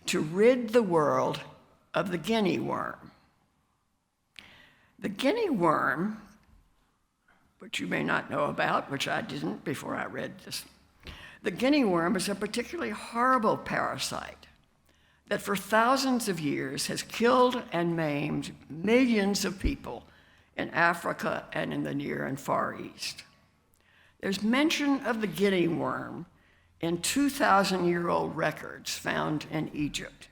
to rid the world of the guinea worm. The guinea worm, which you may not know about, which I didn't before I read this, The guinea worm is a particularly horrible parasite that for thousands of years has killed and maimed millions of people in Africa and in the Near and Far East. There's mention of the guinea worm in 2,000-year-old records found in Egypt.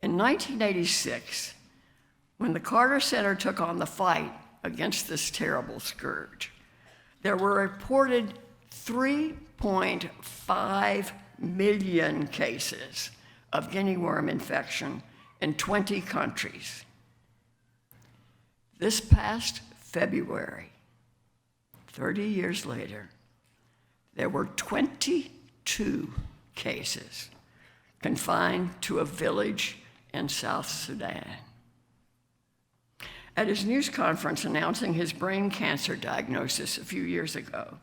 In 1986, when the Carter Center took on the fight against this terrible scourge, there were reported 3.5 million cases of guinea worm infection in 20 countries. This past February, 30 years later, there were 22 cases confined to a village in South Sudan. At his news conference announcing his brain cancer diagnosis a few years ago,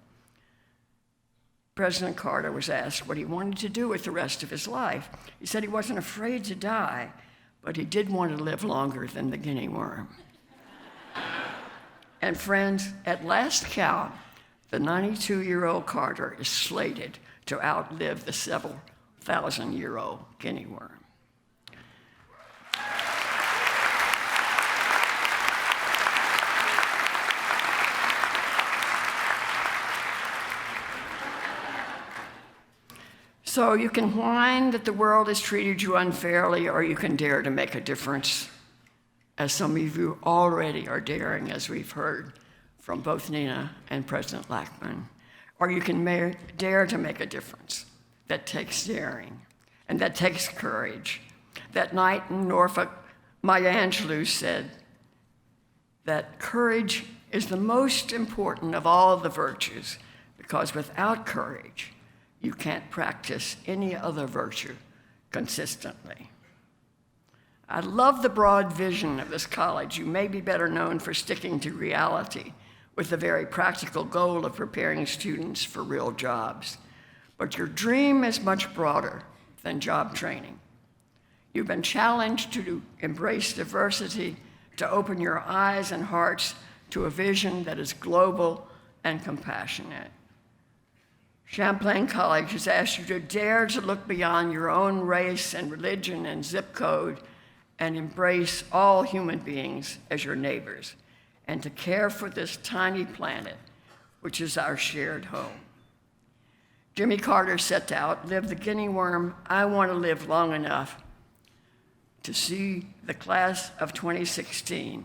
President Carter was asked what he wanted to do with the rest of his life. He said he wasn't afraid to die, but he did want to live longer than the guinea worm. And friends, at last count, the 92-year-old Carter is slated to outlive the several thousand-year-old guinea worm. So you can whine that the world has treated you unfairly, or you can dare to make a difference, as some of you already are daring, as we've heard from both Nina and President Laackman. Or you can dare to make a difference. That takes daring, and that takes courage. That night in Norfolk, Maya Angelou said that courage is the most important of all the virtues, because without courage, you can't practice any other virtue consistently. I love the broad vision of this college. You may be better known for sticking to reality with the very practical goal of preparing students for real jobs. But your dream is much broader than job training. You've been challenged to embrace diversity, to open your eyes and hearts to a vision that is global and compassionate. Champlain College has asked you to dare to look beyond your own race and religion and zip code and embrace all human beings as your neighbors, and to care for this tiny planet, which is our shared home. Jimmy Carter set to outlive the guinea worm. I want to live long enough to see the class of 2016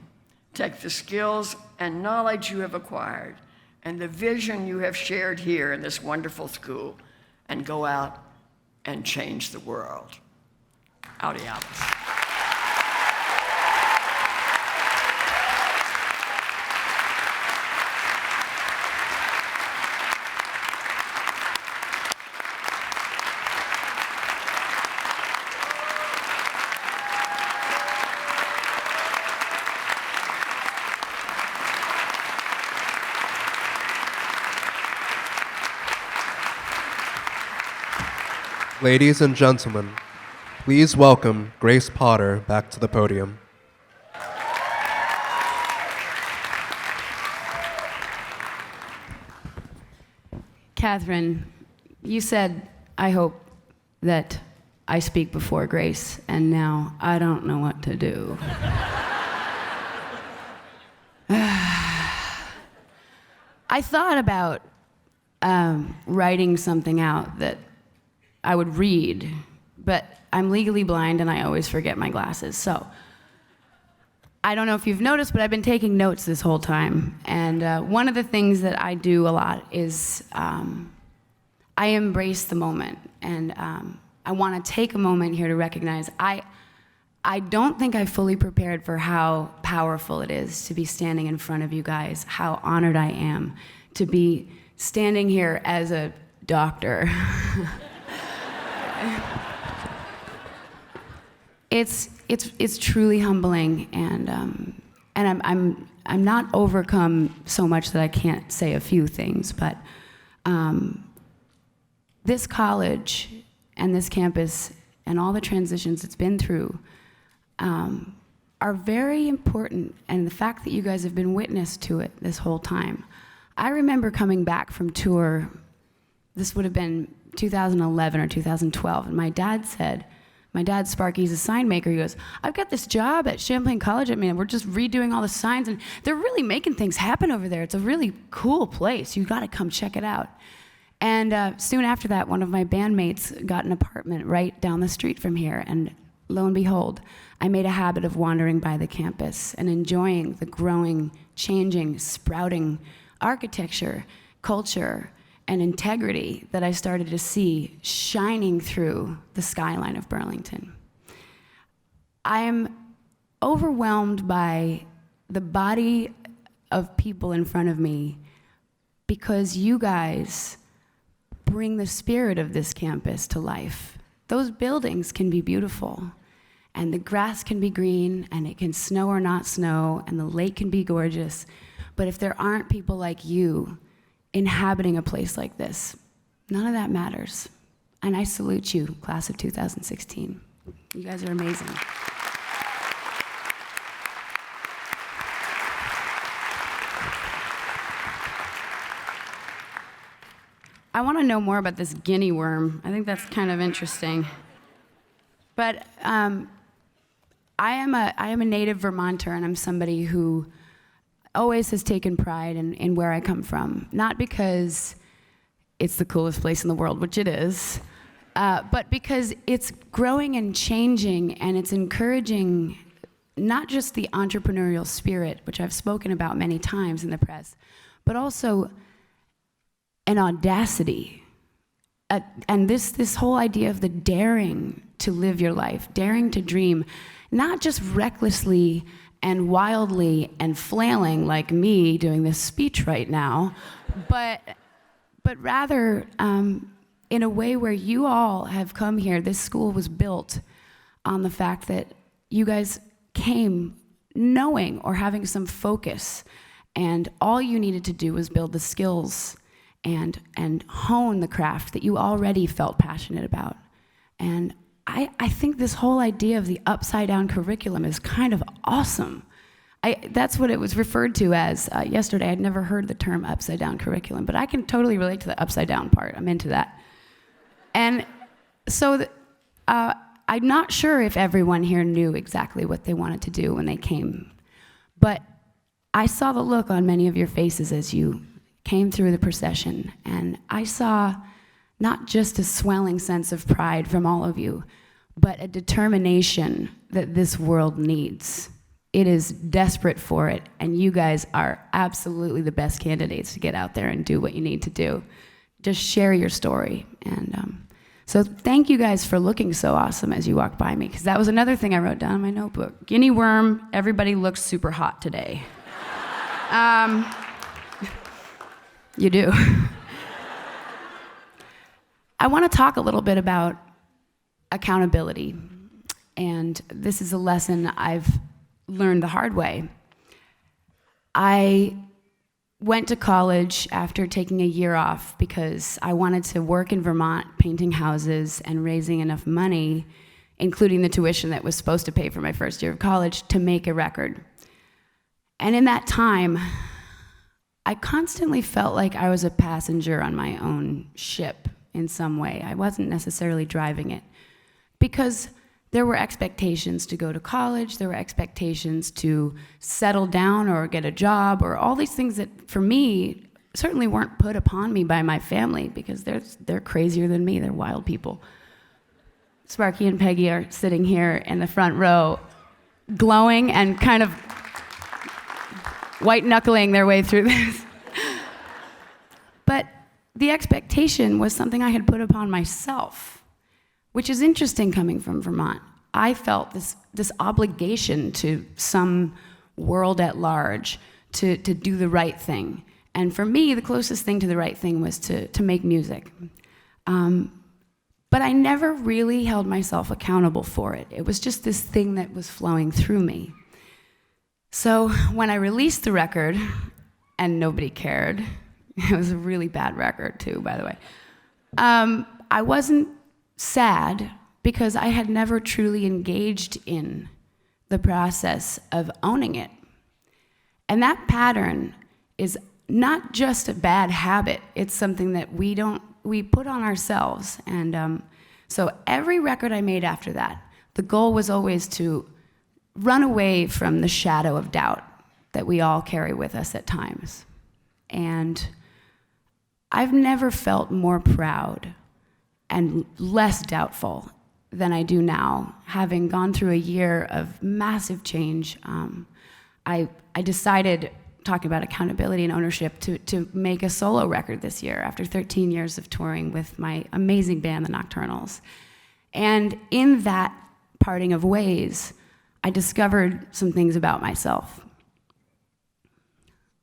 take the skills and knowledge you have acquired and the vision you have shared here in this wonderful school and go out and change the world. Audialis. Ladies and gentlemen, please welcome Grace Potter back to the podium. Katherine, you said, I hope that I speak before Grace, and now I don't know what to do. I thought about writing something out that I would read, but I'm legally blind and I always forget my glasses. So I don't know if you've noticed, but I've been taking notes this whole time. And one of the things that I do a lot is I embrace the moment. And I want to take a moment here to recognize I don't think I fully prepared for how powerful it is to be standing in front of you guys, how honored I am to be standing here as a doctor. It's truly humbling, and I'm not overcome so much that I can't say a few things, but this college and this campus and all the transitions it's been through are very important, and the fact that you guys have been witness to it this whole time. I remember coming back from tour This would have been 2011 or 2012, and my dad, Sparky's a sign maker, he goes, I've got this job at Champlain College. I mean, we're just redoing all the signs, and they're really making things happen over there. It's a really cool place. You gotta come check it out. And soon after that, one of my bandmates got an apartment right down the street from here, and lo and behold, I made a habit of wandering by the campus and enjoying the growing, changing, sprouting architecture, culture, and integrity that I started to see shining through the skyline of Burlington. I am overwhelmed by the body of people in front of me because you guys bring the spirit of this campus to life. Those buildings can be beautiful, and the grass can be green, and it can snow or not snow, and the lake can be gorgeous, but if there aren't people like you inhabiting a place like this, none of that matters. And I salute you, class of 2016. You guys are amazing. I want to know more about this guinea worm. I think that's kind of interesting. But I am a native Vermonter, and I'm somebody who always has taken pride in where I come from. Not because it's the coolest place in the world, which it is, but because it's growing and changing, and it's encouraging not just the entrepreneurial spirit, which I've spoken about many times in the press, but also an audacity. And this whole idea of the daring to live your life, daring to dream, not just recklessly and wildly and flailing like me doing this speech right now, but rather in a way where you all have come here. This school was built on the fact that you guys came knowing or having some focus, and all you needed to do was build the skills and hone the craft that you already felt passionate about. And I think this whole idea of the upside-down curriculum is kind of awesome. That's what it was referred to as yesterday. I'd never heard the term upside-down curriculum, but I can totally relate to the upside-down part. I'm into that. And so I'm not sure if everyone here knew exactly what they wanted to do when they came, but I saw the look on many of your faces as you came through the procession, and I saw not just a swelling sense of pride from all of you, but a determination that this world needs. It is desperate for it, and you guys are absolutely the best candidates to get out there and do what you need to do. Just share your story. And so thank you guys for looking so awesome as you walked by me, because that was another thing I wrote down in my notebook. Guinea worm, everybody looks super hot today. You do. I want to talk a little bit about accountability, and this is a lesson I've learned the hard way. I went to college after taking a year off because I wanted to work in Vermont painting houses and raising enough money, including the tuition that was supposed to pay for my first year of college, to make a record. And in that time, I constantly felt like I was a passenger on my own ship in some way. I wasn't necessarily driving it, because there were expectations to go to college, there were expectations to settle down or get a job, or all these things that, for me, certainly weren't put upon me by my family, because they're crazier than me, they're wild people. Sparky and Peggy are sitting here in the front row, glowing and kind of white-knuckling their way through this. But the expectation was something I had put upon myself, which is interesting coming from Vermont. I felt this obligation to some world at large to do the right thing. And for me, the closest thing to the right thing was to make music. But I never really held myself accountable for it. It was just this thing that was flowing through me. So when I released the record, and nobody cared, it was a really bad record too, by the way, I wasn't sad, because I had never truly engaged in the process of owning it. And that pattern is not just a bad habit, it's something that we don't we put on ourselves. And so every record I made after that, the goal was always to run away from the shadow of doubt that we all carry with us at times. And I've never felt more proud and less doubtful than I do now, having gone through a year of massive change. I decided, talking about accountability and ownership, to make a solo record this year after 13 years of touring with my amazing band, the Nocturnals. And in that parting of ways, I discovered some things about myself.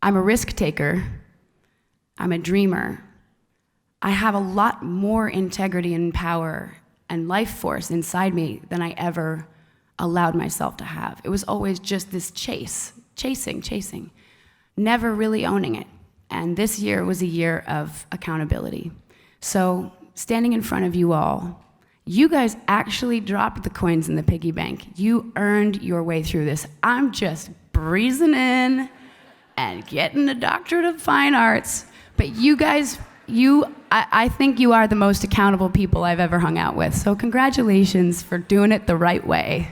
I'm a risk taker. I'm a dreamer. I have a lot more integrity and power and life force inside me than I ever allowed myself to have. It was always just this chasing, never really owning it. And this year was a year of accountability. So standing in front of you all, you guys actually dropped the coins in the piggy bank. You earned your way through this. I'm just breezing in and getting a doctorate of fine arts. But you guys, I think you are the most accountable people I've ever hung out with. So congratulations for doing it the right way.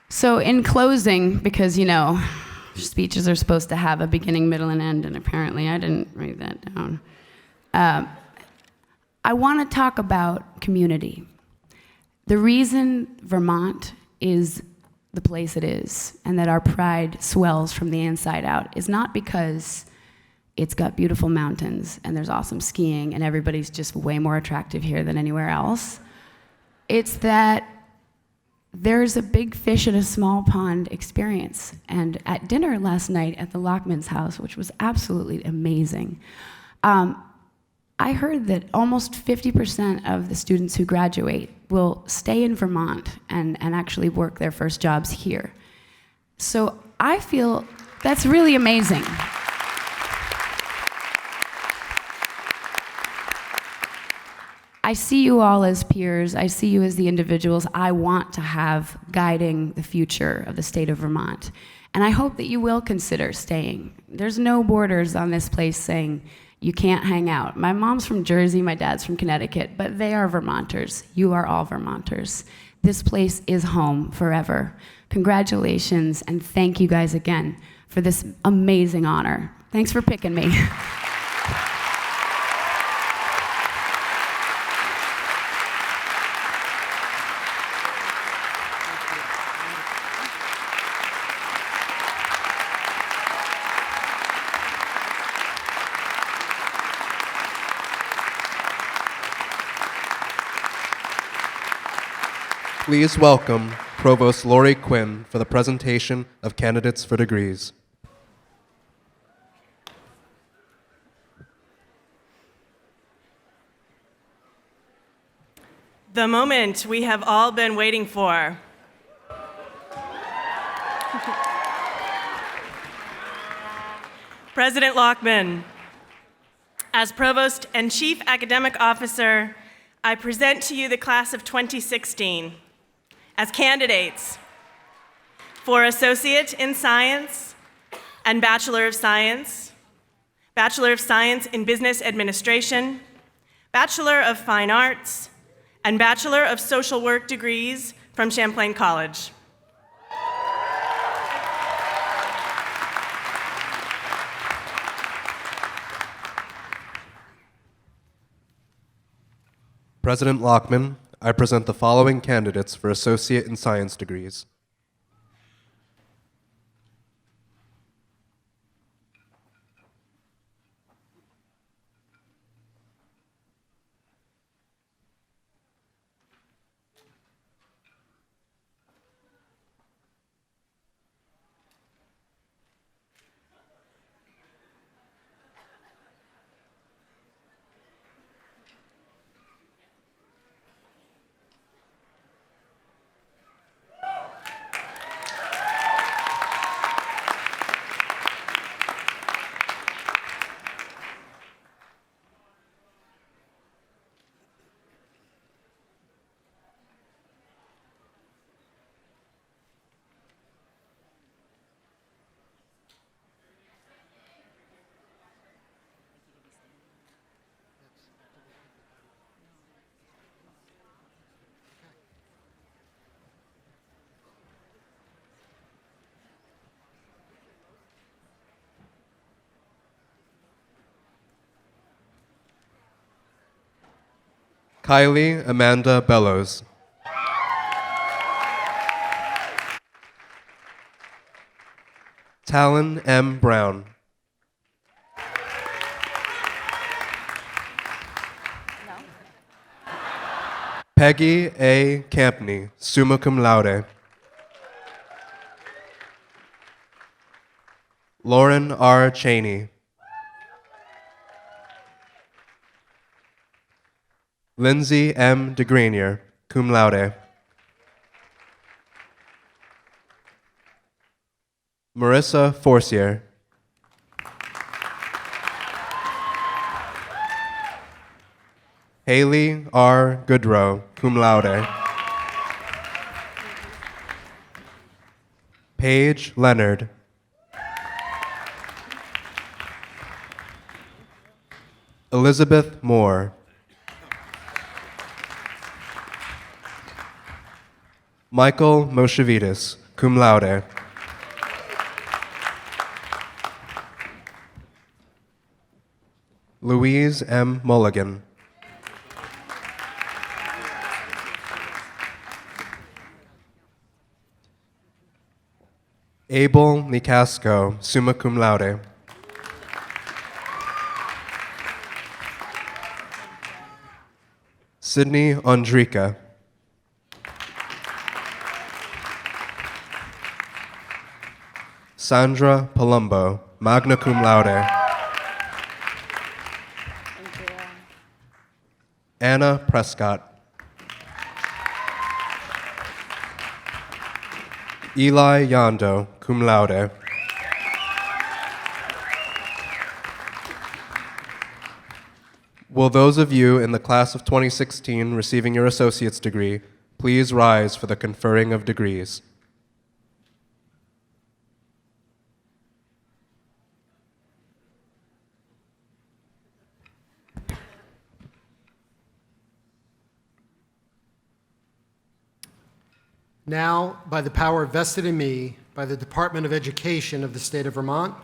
So in closing, because, you know, speeches are supposed to have a beginning, middle, and end, and apparently I didn't write that down. I want to talk about community. The reason Vermont is the place it is, and that our pride swells from the inside out, is not because it's got beautiful mountains, and there's awesome skiing, and everybody's just way more attractive here than anywhere else. It's that there's a big fish in a small pond experience. And at dinner last night at the Laackman's house, which was absolutely amazing, I heard that almost 50% of the students who graduate will stay in Vermont and actually work their first jobs here. So I feel that's really amazing. I see you all as peers. I see you as the individuals I want to have guiding the future of the state of Vermont. And I hope that you will consider staying. There's no borders on this place saying you can't hang out. My mom's from Jersey, my dad's from Connecticut, but they are Vermonters. You are all Vermonters. This place is home forever. Congratulations, and thank you guys again for this amazing honor. Thanks for picking me. Please welcome Provost Laurie Quinn for the presentation of candidates for degrees. The moment we have all been waiting for. President Laackman, as Provost and Chief Academic Officer, I present to you the class of 2016 as candidates for Associate in Science and Bachelor of Science, Bachelor of Science in Business Administration, Bachelor of Fine Arts, and Bachelor of Social Work degrees from Champlain College. President Laackman, I present the following candidates for Associate in Science degrees. Kylie Amanda Bellows. Talon M. Brown. Peggy A. Campney, summa cum laude. Lauren R. Cheney. Lindsay M. DeGrenier, cum laude. Marissa Forcier. Haley R. Goodrow, cum laude. Paige Leonard. Elizabeth Moore. Michael Moshevitis, cum laude. Louise M. Mulligan. Abel Nicasco, summa cum laude. Sydney Ondrika. Sandra Palumbo, magna cum laude. Anna Prescott. Eli Yondo, cum laude. Will those of you in the class of 2016 receiving your associate's degree please rise for the conferring of degrees? Now, by the power vested in me by the Department of Education of the State of Vermont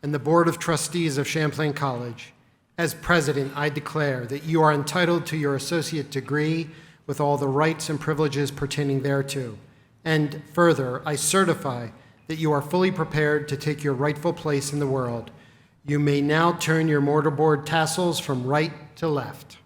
and the Board of Trustees of Champlain College, as president, I declare that you are entitled to your associate degree with all the rights and privileges pertaining thereto. And further, I certify that you are fully prepared to take your rightful place in the world. You may now turn your mortarboard tassels from right to left.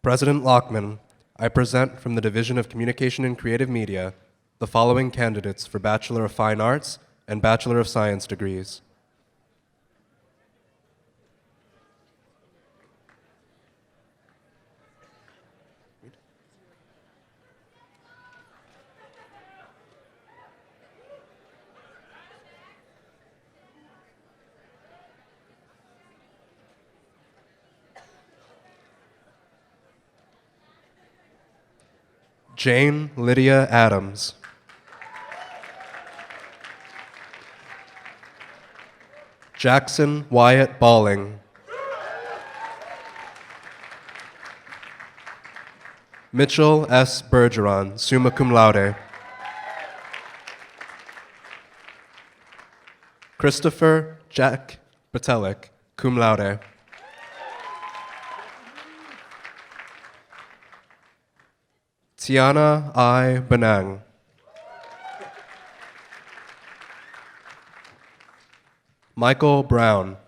President Laackman, I present from the Division of Communication and Creative Media the following candidates for Bachelor of Fine Arts and Bachelor of Science degrees. Jane Lydia Adams. Jackson Wyatt Balling. Mitchell S. Bergeron, summa cum laude. Christopher Jack Batelek, cum laude. Tiana I. Benang. Michael Brown.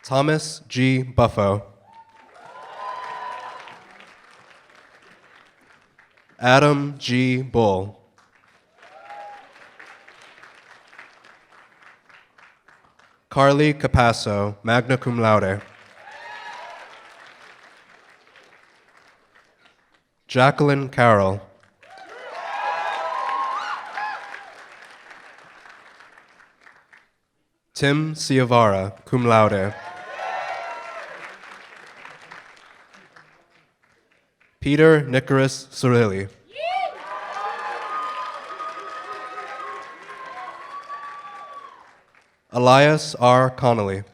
Thomas G. Buffo. Adam G. Bull. Carly Capasso, magna cum laude. Jacqueline Carroll. Tim Ciavara, cum laude. Peter Nicholas Cirilli. Elias R. Connolly.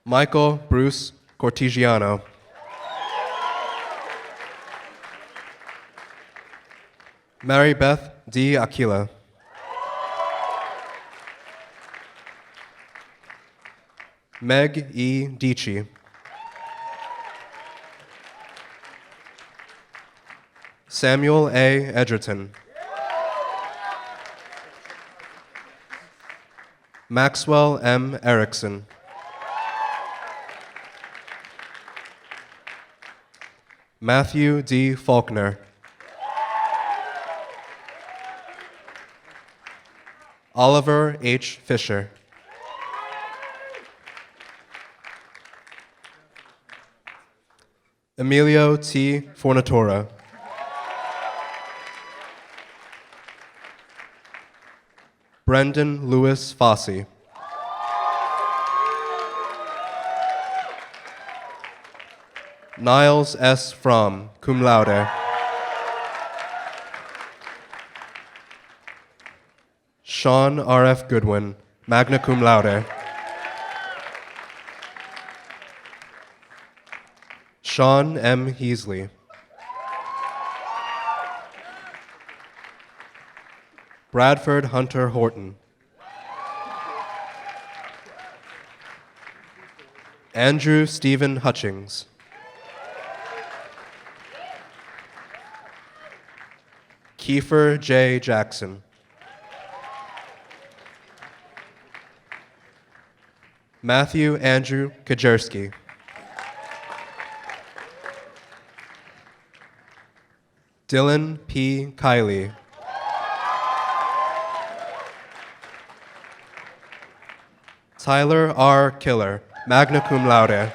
Michael Bruce Cortigiano. Mary Beth D. Aquila. Meg E. Dici. Samuel A. Edgerton. Maxwell M. Erickson. Matthew D. Faulkner. Oliver H. Fisher. Emilio T. Fornatora. Brendan Lewis Fossey. Niles S. Fromm, cum laude. Sean R.F. Goodwin, magna cum laude. Sean M. Heasley. Bradford Hunter Horton. Andrew Stephen Hutchings. Kiefer J. Jackson. Matthew Andrew Kajerski. Dylan P. Kiley. Tyler R. Killer, magna cum laude.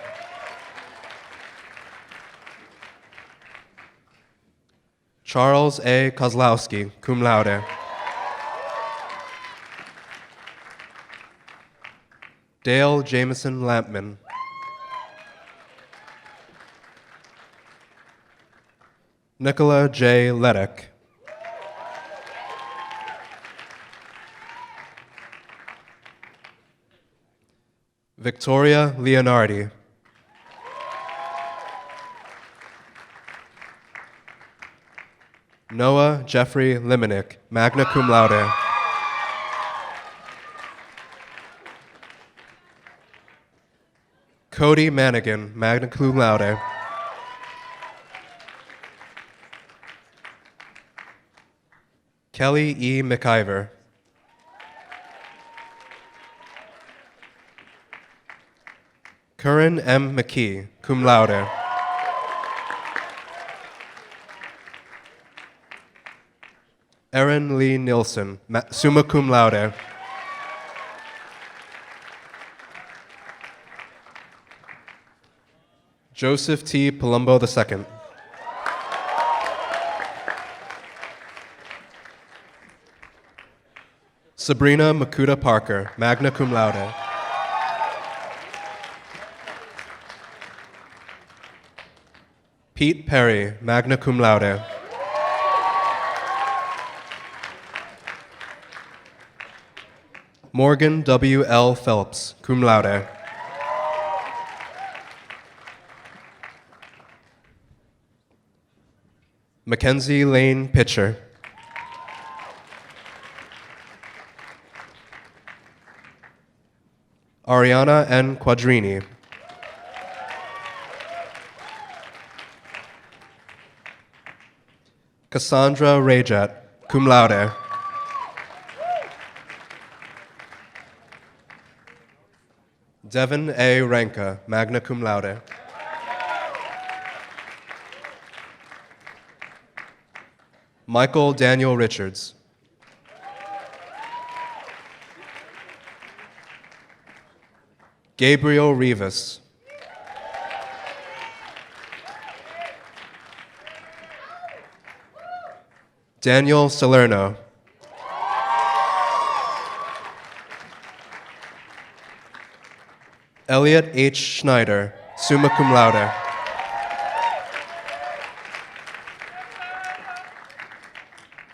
Charles A. Kozlowski, cum laude. Dale Jameson Lampman. Nicola J. Ledek. Victoria Leonardi. Noah Jeffrey Limenick, magna cum laude. Cody Manigan, magna cum laude. Kelly E. McIver. Curran M. McKee, cum laude. Erin Lee Nilsson, summa cum laude. Joseph T. Palumbo II. Sabrina Makuta Parker, magna cum laude. Pete Perry, magna cum laude. Morgan W. L. Phelps, cum laude. Mackenzie Lane Pitcher. Ariana N. Quadrini. Cassandra Rajat, cum laude. Devin A. Ranka, magna cum laude. Michael Daniel Richards. Gabriel Rivas. Daniel Salerno. Elliot H. Schneider, summa cum laude.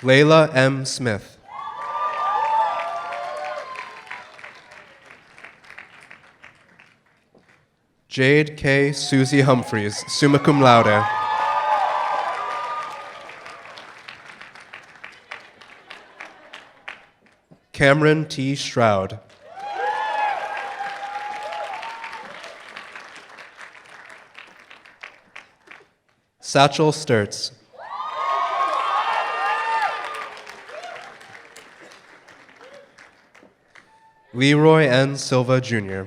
Layla M. Smith. Jade K. Susie Humphreys, summa cum laude. Cameron T. Stroud. Satchel Sturts. Leroy N. Silva, Jr.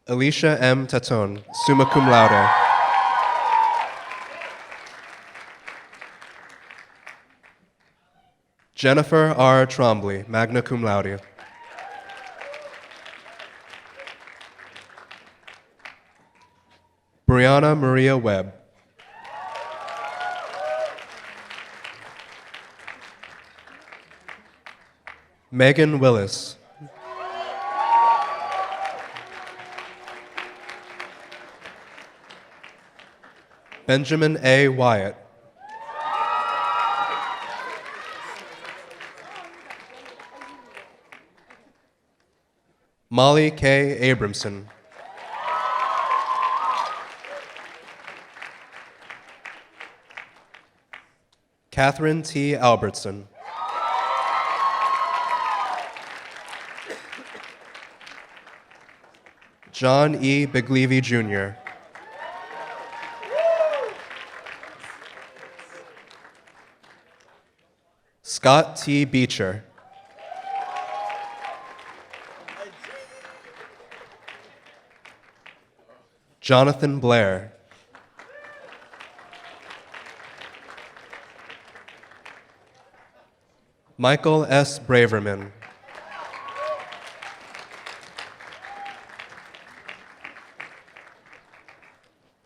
Alicia M. Taton, summa cum laude. Jennifer R. Trombley, magna cum laude. Brianna Maria Webb. Megan Willis. Benjamin A. Wyatt. Molly K. Abramson. Katherine T. Albertson. John E. Biglievi, Jr. Scott T. Beecher. Jonathan Blair. Michael S. Braverman.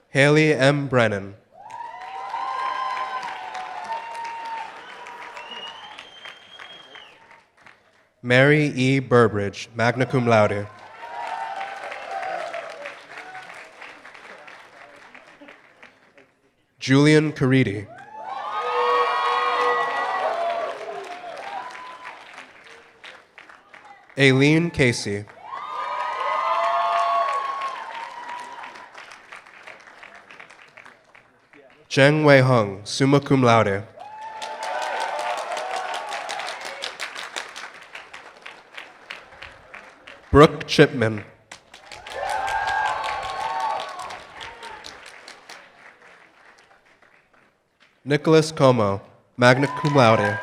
Haley M. Brennan. Mary E. Burbridge, magna cum laude. Julian Caridi. Aileen Casey. Zheng Wei Hung, summa cum laude. Brooke Chipman. Nicholas Como, magna cum laude.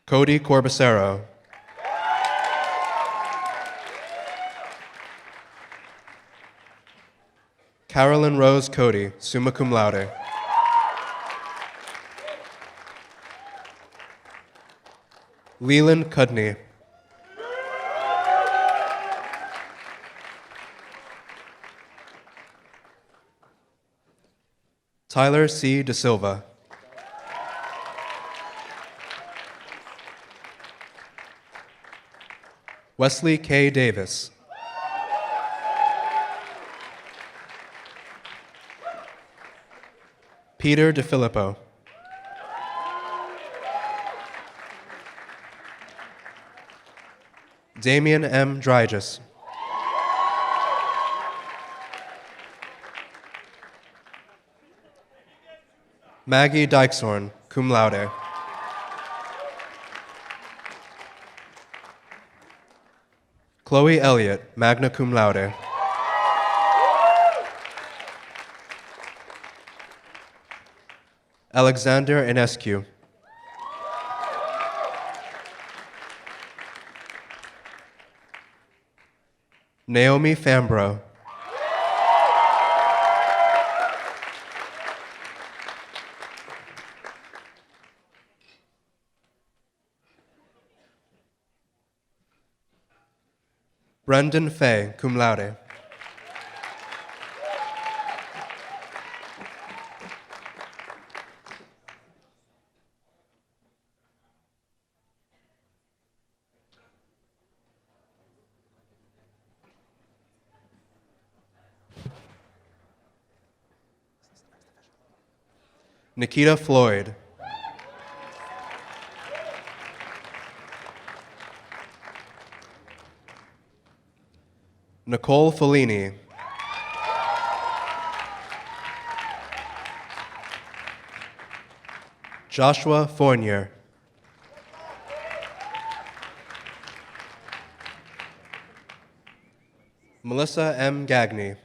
Cody Corbacero. Carolyn Rose Cody, summa cum laude. Leland Cudney. Tyler C. De Silva. Wesley K. Davis. Peter DeFilippo. Damian M. Drygus. Maggie Dykeshorn, cum laude. Chloe Elliott, magna cum laude. Alexander Enescu. Naomi Fambro. Brendan Fay, cum laude. Nikita Floyd. Nicole Fellini. Joshua Fournier. Melissa M. Gagney.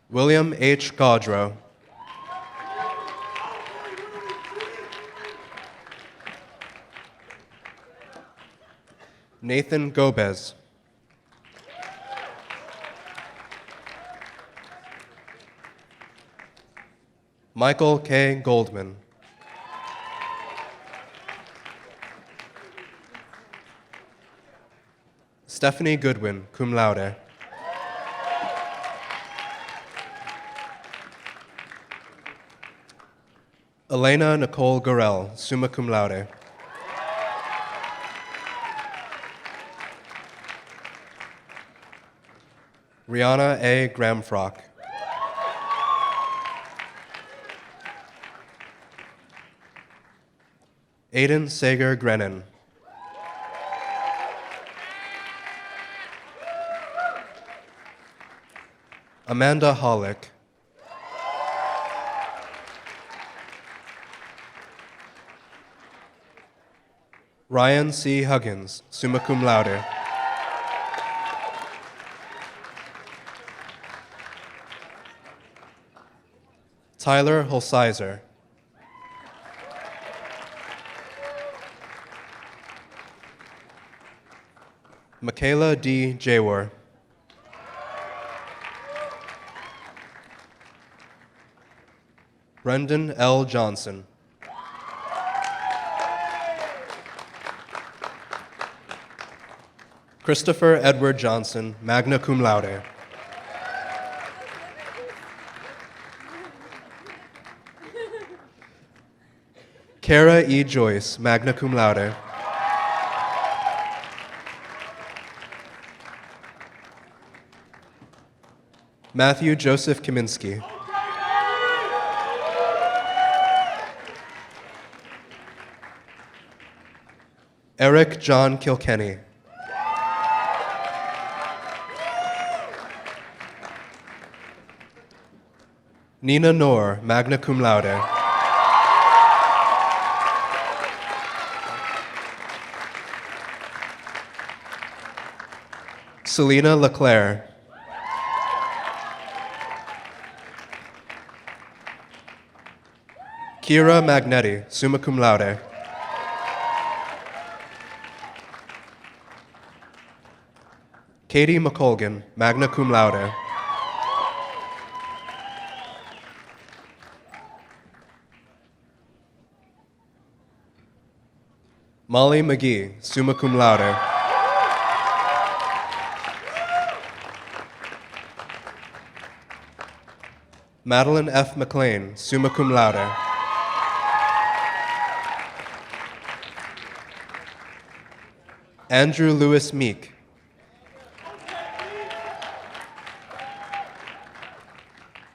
William H. Gaudreau. Nathan Gomez. Michael K. Goldman. Stephanie Goodwin, cum laude. Elena Nicole Gorell, summa cum laude. Rihanna A. Gramfrock. Aiden Sager Grennan. Amanda Hollick. Ryan C. Huggins, summa cum laude. Tyler Holsizer. Michaela D. Jaywar. Brendan L. Johnson. Christopher Edward Johnson, magna cum laude. Kara E. Joyce, magna cum laude. Matthew Joseph Kaminsky. Eric John Kilkenny. Nina Knorr, magna cum laude. Selena Leclerc. Kira Magnetti, summa cum laude. Katie McColgan, magna cum laude. Molly McGee, summa cum laude. Madeline F. McLean, summa cum laude. Andrew Lewis Meek.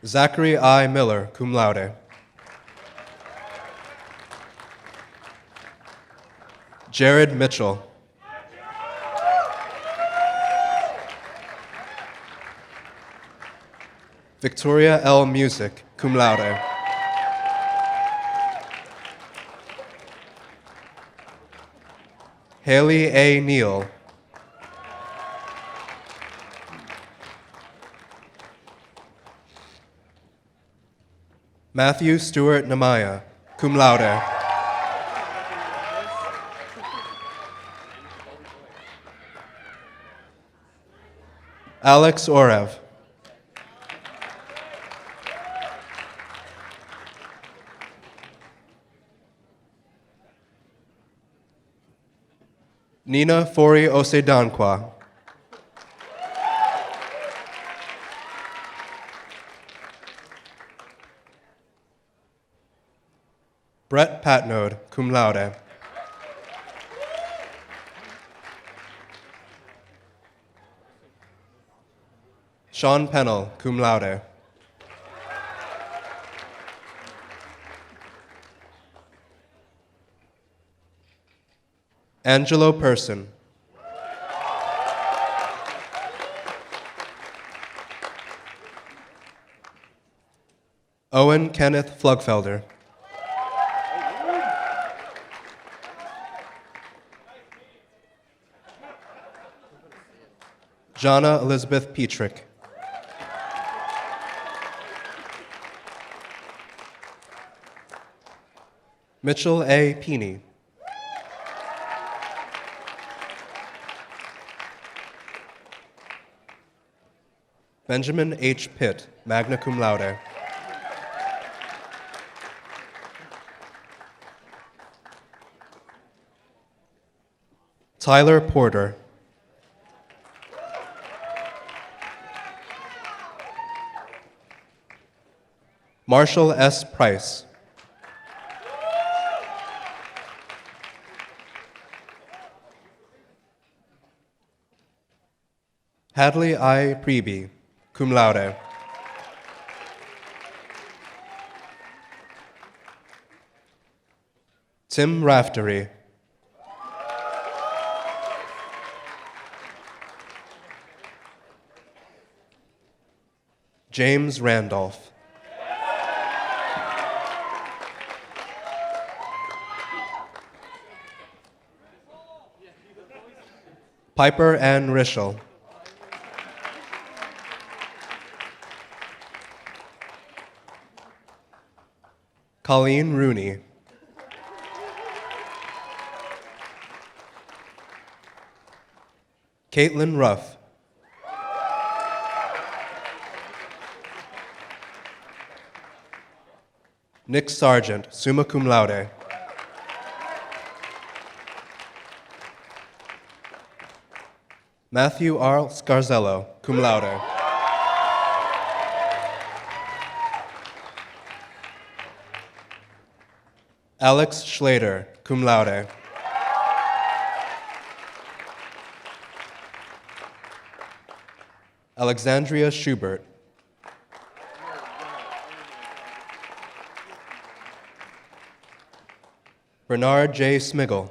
Zachary I. Miller, cum laude. Jared Mitchell. Victoria L. Music, cum laude. Haley A. Neal. Matthew Stewart Namaya, cum laude. Alex Orev. Nina Fori Osedankwa. Brett Patnode, cum laude. Sean Pennell, cum laude. Angelo Person. Owen Kenneth Flugfelder. Jana Elizabeth Petrick. Mitchell A. Peeney. Benjamin H. Pitt, magna cum laude. Tyler Porter. Marshall S. Price. Hadley I. Priebe, cum laude. Tim Raftery. James Randolph. Piper Ann Rischel. Colleen Rooney. Caitlin Ruff. Nick Sargent, summa cum laude. Matthew R. Scarzello, cum laude. Alex Schlater, cum laude. Alexandria Schubert. Bernard J. Smiggle.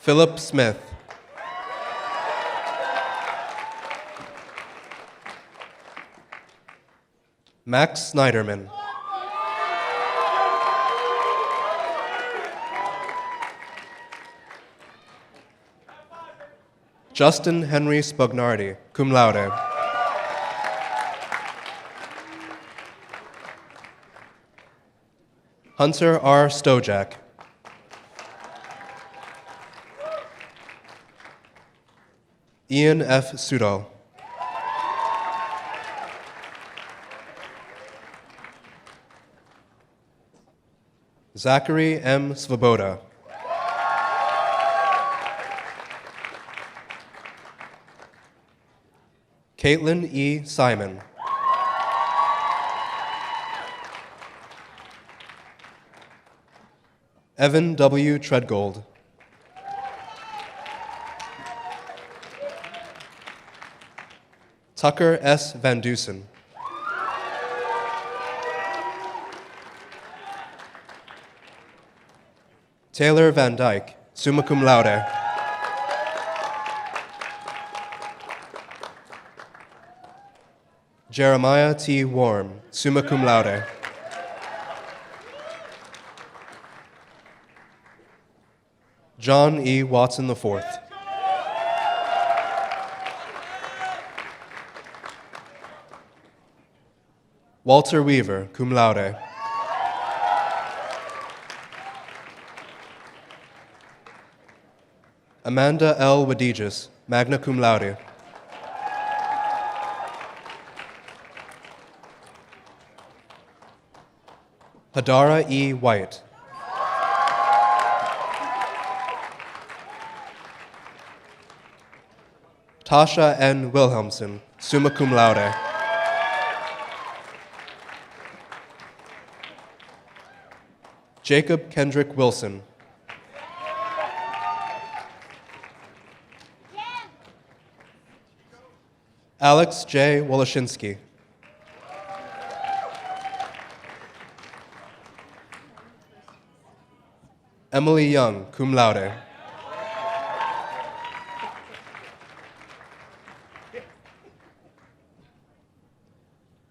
Philip Smith. Max Snyderman. Justin Henry Spugnardi, cum laude. Hunter R. Stojak. Ian F. Sudo. Zachary M. Svoboda. Caitlin E. Simon. Evan W. Treadgold. Tucker S. Van Dusen. Taylor Van Dyke, summa cum laude. Jeremiah T. Warm, summa cum laude. John E. Watson IV. Walter Weaver, cum laude. Amanda L. Wadijis, magna cum laude. Hadara E. White. Tasha N. Wilhelmsen, summa cum laude. Jacob Kendrick Wilson. Alex J. Woloshinsky. Emily Young, cum laude.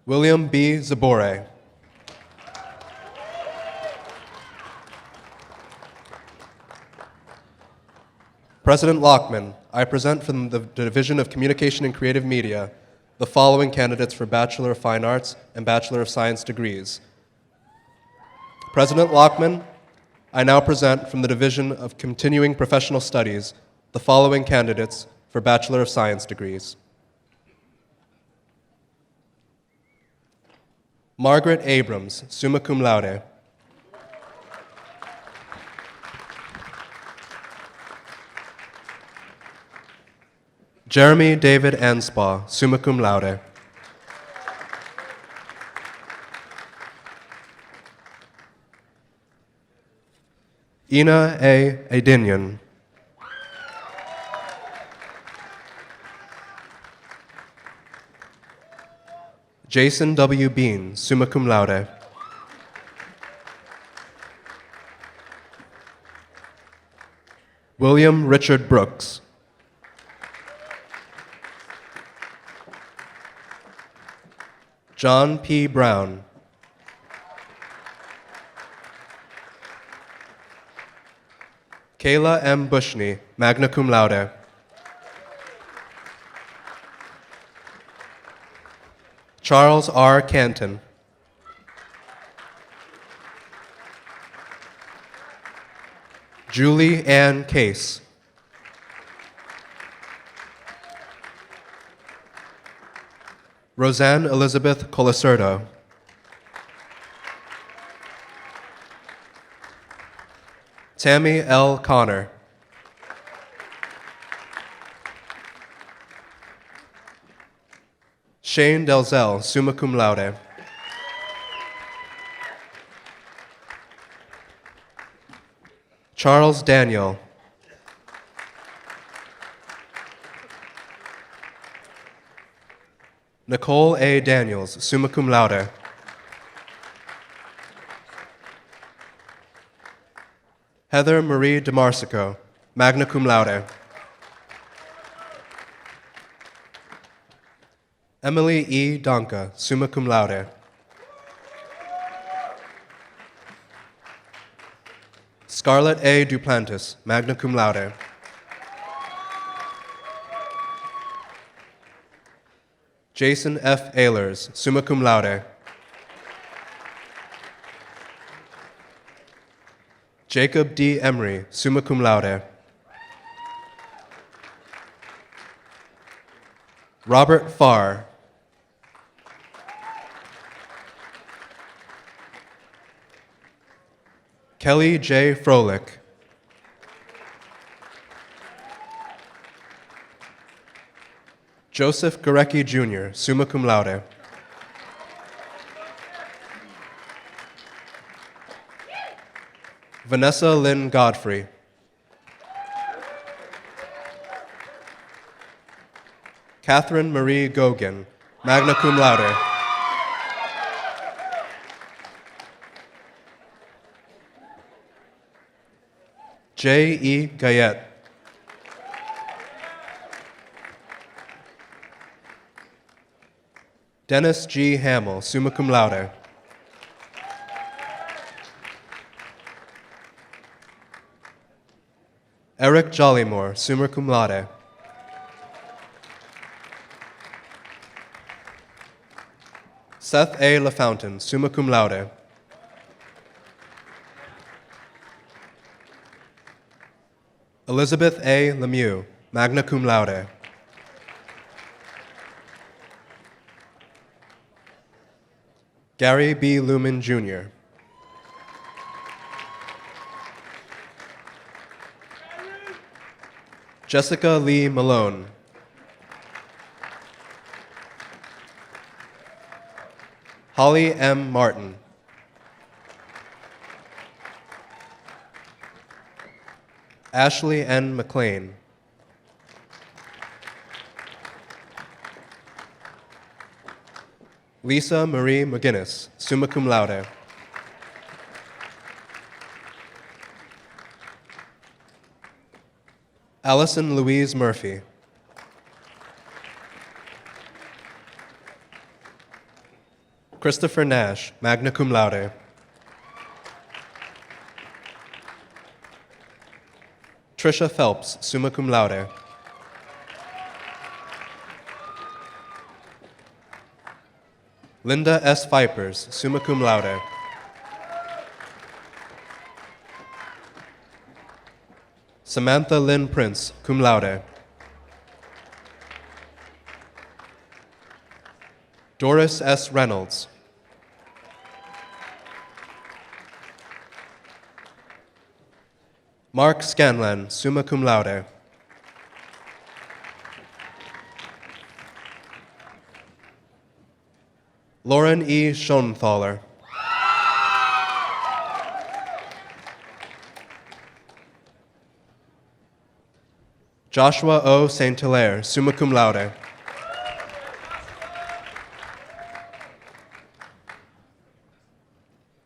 William B. Zabore. President Laackman, I present from the Division of Communication and Creative Media the following candidates for Bachelor of Fine Arts and Bachelor of Science degrees. President Laackman, I now present from the Division of Continuing Professional Studies the following candidates for Bachelor of Science degrees. Margaret Abrams, summa cum laude. Jeremy David Anspaugh, summa cum laude. Ina A. Adinian. Jason W. Bean, summa cum laude. William Richard Brooks. John P. Brown. Kayla M. Bushney, magna cum laude. Charles R. Canton. Julie Ann Case. Roseanne Elizabeth Colacerdo. Tammy L. Connor. Shane Delzell, summa cum laude. Charles Daniel. Nicole A. Daniels, summa cum laude. Heather Marie DeMarsico, magna cum laude. Emily E. Donka, summa cum laude. Scarlett A. Duplantis, magna cum laude. Jason F. Ehlers, summa cum laude. Jacob D. Emery, summa cum laude. Robert Farr. Kelly J. Froelich. Joseph Gorecki Jr., summa cum laude. Vanessa Lynn Godfrey. Katherine Marie Gogan, magna cum laude. J. E. Gayette. Dennis G. Hamill, summa cum laude. Eric Jollymore, summa cum laude. Seth A. LaFountain, summa cum laude. Elizabeth A. Lemieux, magna cum laude. Gary B. Lumen, Jr. Jessica Lee Malone. Holly M. Martin. Ashley N. McLean. Lisa Marie McGinnis, summa cum laude. Allison Louise Murphy. Christopher Nash, magna cum laude. Trisha Phelps, summa cum laude. Linda S. Vipers, summa cum laude. Samantha Lynn Prince, cum laude. Doris S. Reynolds. Mark Scanlan, summa cum laude. Lauren E. Schoenthaler. Joshua O. St. Hilaire, summa cum laude.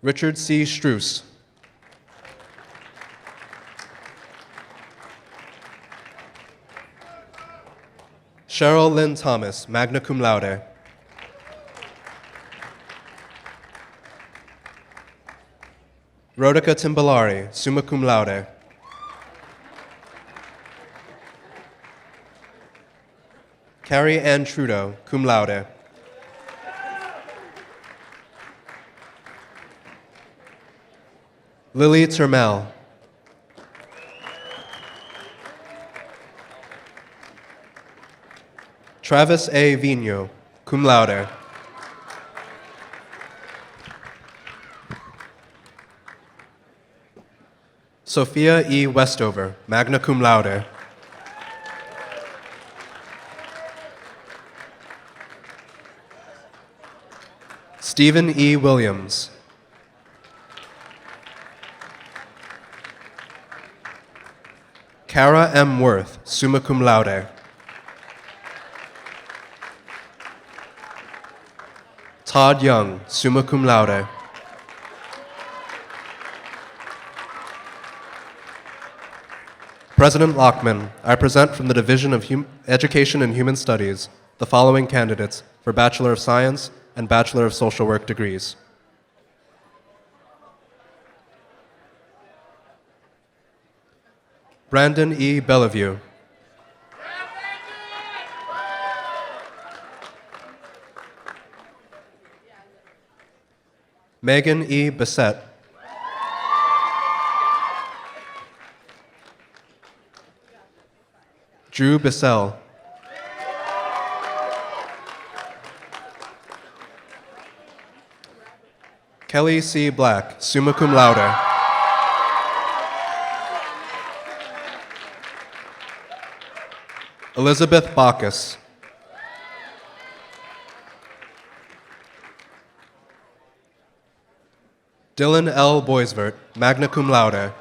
Richard C. Struess. Cheryl Lynn Thomas, magna cum laude. Rodica Timbalari, summa cum laude. Carrie Ann Trudeau, cum laude. Lily Termel. Travis A. Vino, cum laude. Sophia E. Westover, magna cum laude. Stephen E. Williams. Kara M. Worth, summa cum laude. Todd Young, summa cum laude. President Laackman, I present from the Division of Education and Human Studies the following candidates for Bachelor of Science and Bachelor of Social Work degrees. Brandon E. Bellevue. Megan E. Bissett. Drew Bissell. Kelly C. Black, summa cum laude. Elizabeth Bacchus. Dylan L. Boisvert, magna cum laude.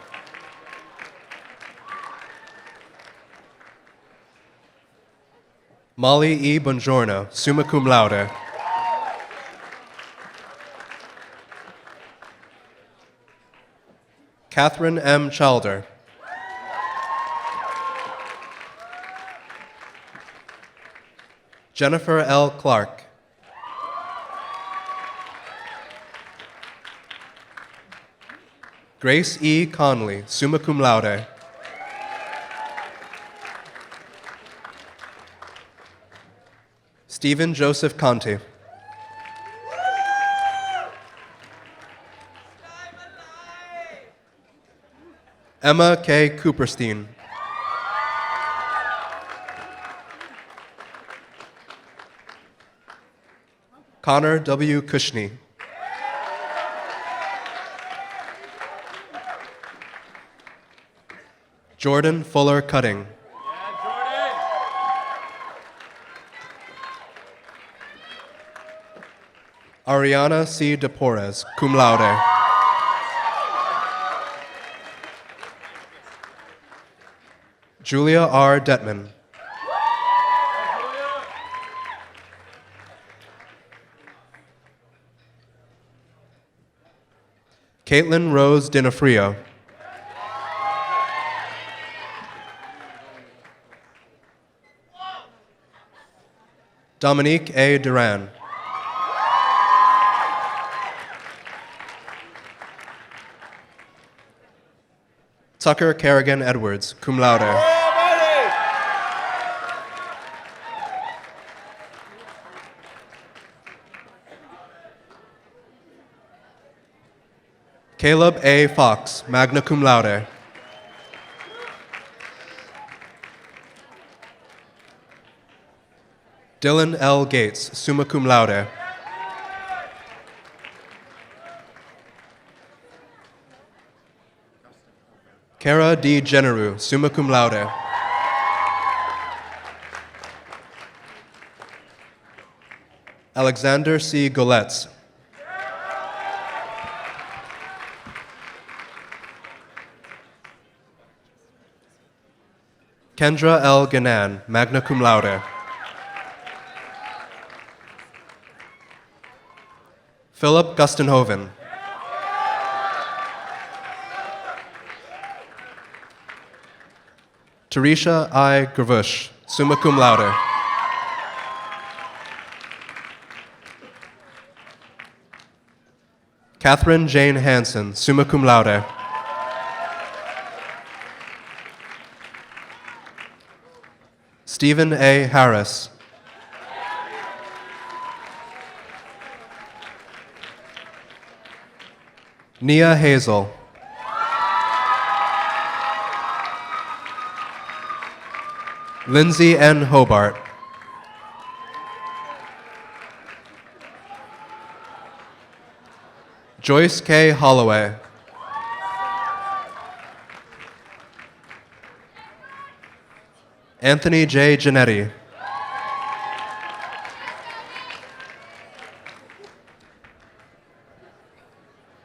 Molly E. Bongiorno, summa cum laude. Katherine M. Chalder. Jennifer L. Clark. Grace E. Conley, summa cum laude. Stephen Joseph Conte. Emma K. Cooperstein. Connor W. Cushney. Jordan Fuller Cutting. Ariana C. DePorres, cum laude. Julia R. Detman. Caitlin Rose Dinafrio. Dominique A. Duran. Tucker Kerrigan Edwards, cum laude. Caleb A. Fox, magna cum laude. Dylan L. Gates, summa cum laude. Kara D. Generu, summa cum laude. Alexander C. Goletz. Kendra L. Ganan, magna cum laude. Philip Gustenhoven. Teresha I. Gravush, summa cum laude. Katherine Jane Hansen, summa cum laude. Stephen A. Harris. Nia Hazel. Lindsay N. Hobart. Joyce K. Holloway. Anthony J. Giannetti.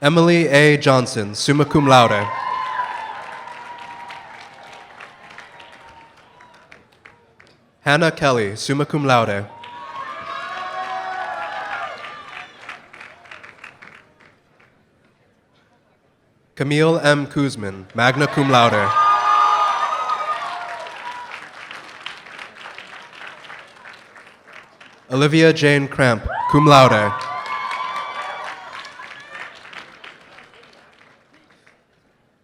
Emily A. Johnson, summa cum laude. Hannah Kelly, summa cum laude. Camille M. Kuzman, magna cum laude. Olivia Jane Cramp, cum laude.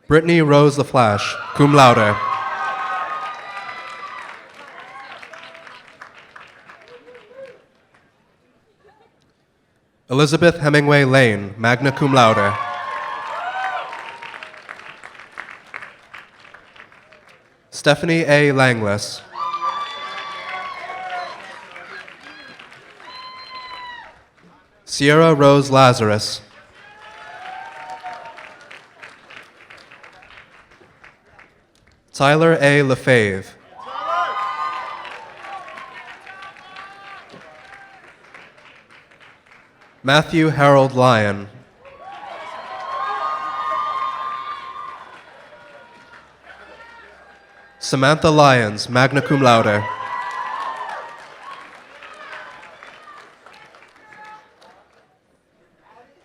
Brittany Rose LaFlash, cum laude. Elizabeth Hemingway Lane, magna cum laude. Stephanie A. Langless. Sierra Rose Lazarus. Tyler A. Lefebvre. Matthew Harold Lyon. Samantha Lyons, magna cum laude.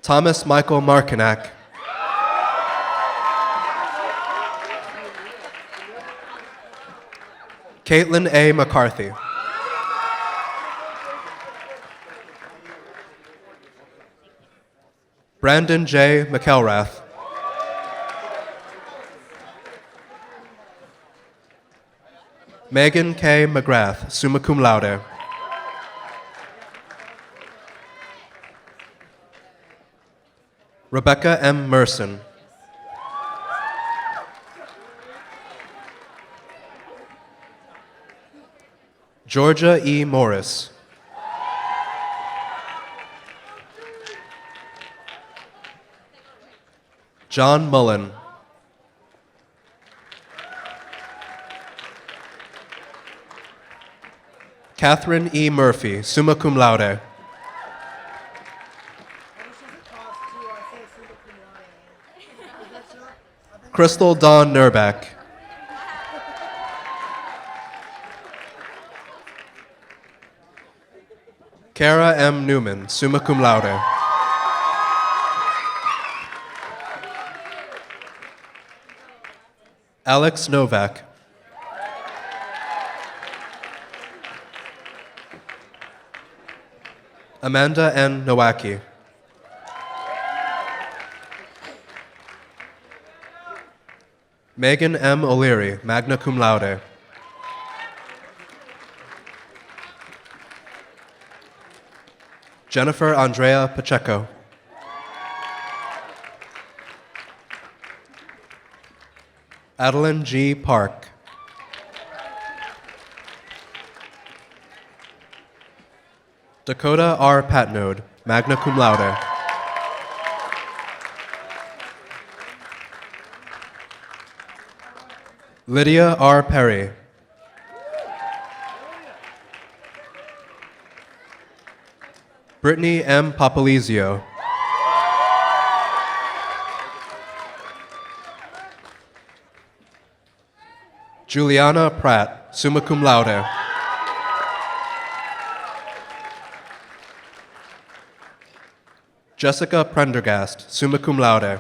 Thomas Michael Markinak. Caitlin A. McCarthy. Brandon J. McElrath. Megan K. McGrath, summa cum laude. Rebecca M. Merson. Georgia E. Morris. John Mullen. Catherine E. Murphy, summa cum laude. Crystal Dawn Nurback. Kara M. Newman, summa cum laude. Alex Novak. Amanda N. Nowacki. Megan M. O'Leary, magna cum laude. Jennifer Andrea Pacheco. Adeline G. Park. Dakota R. Patnode, magna cum laude. Lydia R. Perry. Brittany M. Papalizio. Juliana Pratt, summa cum laude. Jessica Prendergast, summa cum laude.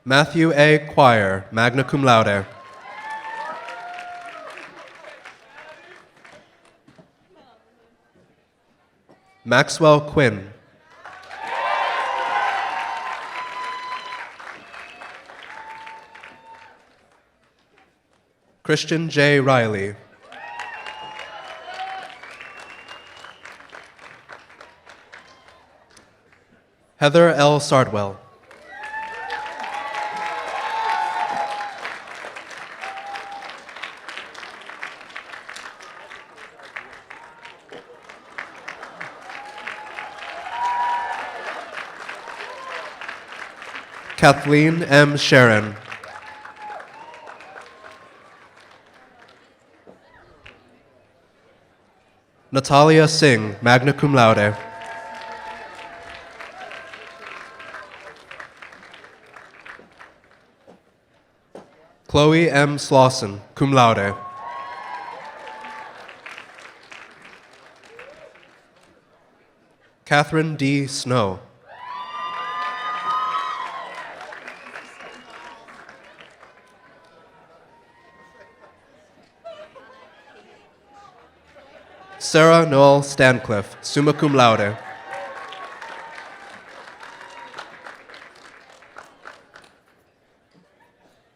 Matthew A. Quire, magna cum laude. Maxwell Quinn. Christian J. Riley. Heather L. Sardwell. Kathleen M. Sharon. Natalia Singh, magna cum laude. Chloe M. Slauson, cum laude. Catherine D. Snow. Sarah Noel Stancliffe, summa cum laude.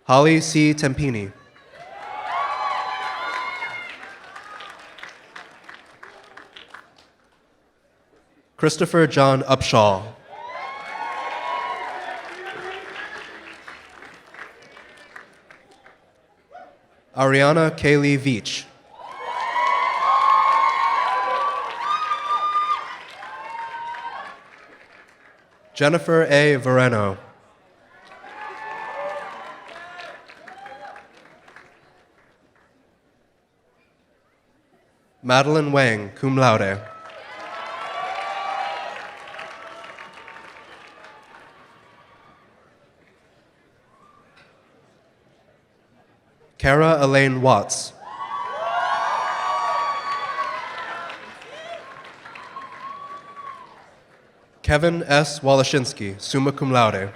Holly C. Tempini. Christopher John Upshaw. Ariana Kaylee Veach. Jennifer A. Vereno. Madeline Wang, cum laude. Kara Elaine Watts. Kevin S. Walashinsky, summa cum laude.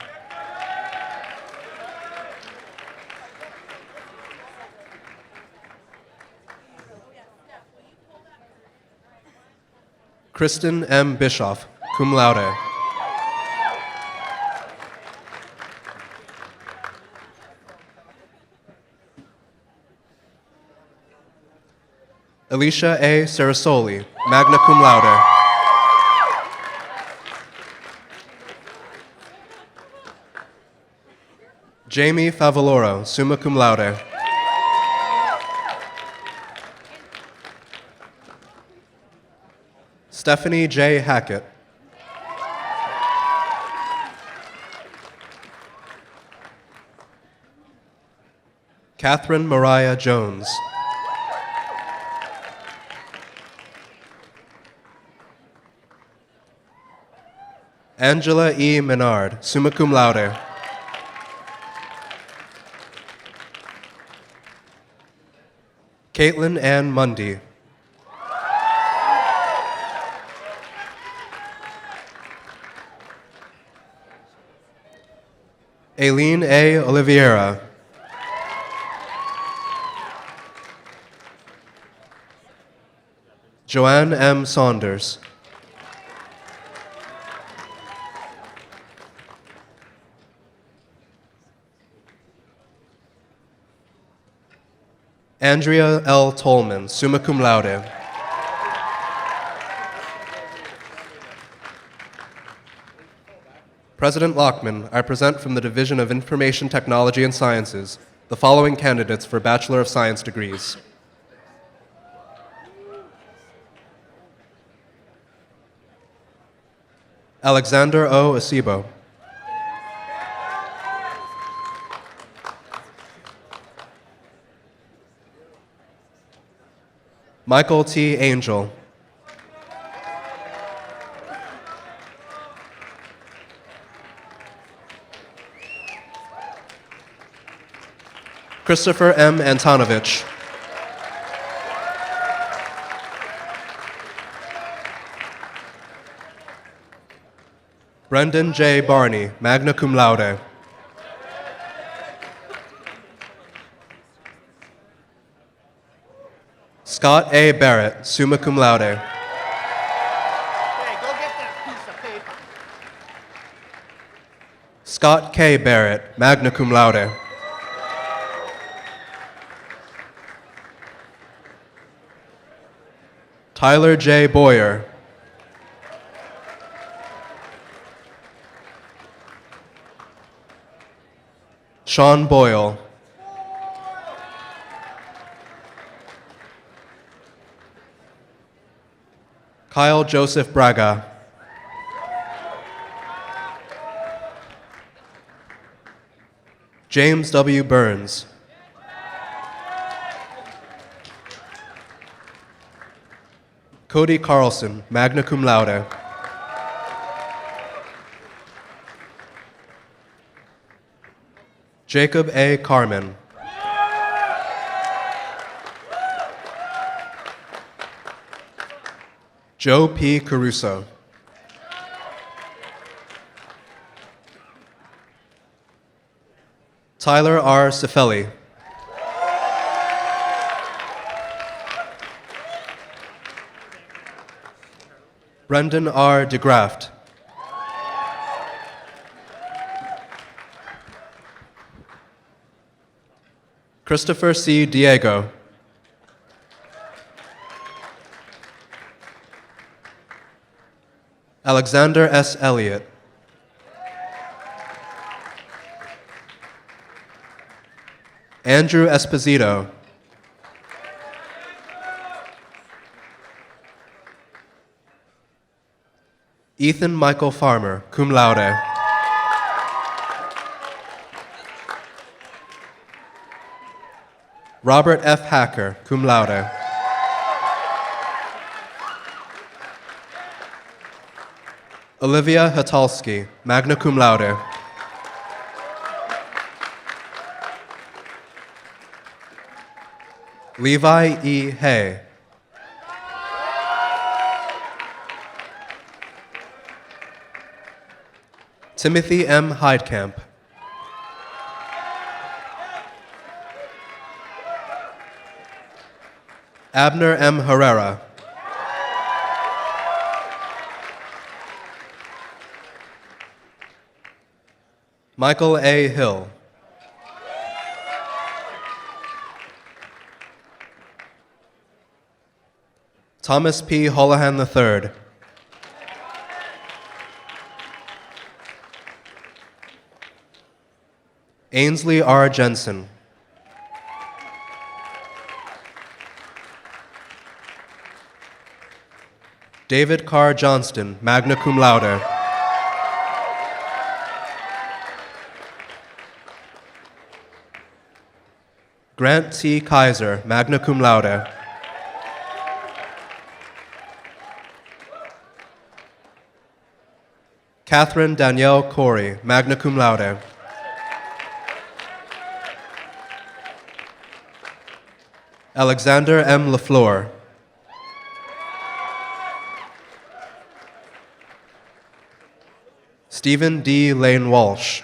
Kristen M. Bischoff, cum laude. Alicia A. Sarasoli, magna cum laude. Jamie Favaloro, summa cum laude. Stephanie J. Hackett. Catherine Mariah Jones. Angela E. Menard, summa cum laude. Caitlin Ann Mundy. Aileen A. Oliveira. Joanne M. Saunders. Andrea L. Tolman, summa cum laude. President Laackman, I present from the Division of Information Technology and Sciences the following candidates for Bachelor of Science degrees. Alexander O. Acebo. Michael T. Angel. Christopher M. Antonovich. Brendan J. Barney, magna cum laude. Scott A. Barrett, summa cum laude. Hey, go get that piece of paper. Scott K. Barrett, magna cum laude. Tyler J. Boyer. Sean Boyle. Kyle Joseph Braga. James W. Burns. Cody Carlson, magna cum laude. Jacob A. Carmen. Joe P. Caruso. Tyler R. Cifelli. Brendan R. DeGraft. Christopher C. Diego. Alexander S. Elliott. Andrew Esposito. Ethan Michael Farmer, cum laude. Robert F. Hacker, cum laude. Olivia Hatalski, magna cum laude. Levi E. Hay. Timothy M. Heidkamp. Abner M. Herrera. Michael A. Hill. Thomas P. Holohan III. Ainsley R. Jensen. David Carr Johnston, magna cum laude. Grant T. Kaiser, magna cum laude. Katherine Danielle Corey, magna cum laude. Alexander M. LaFleur. Stephen D. Lane Walsh.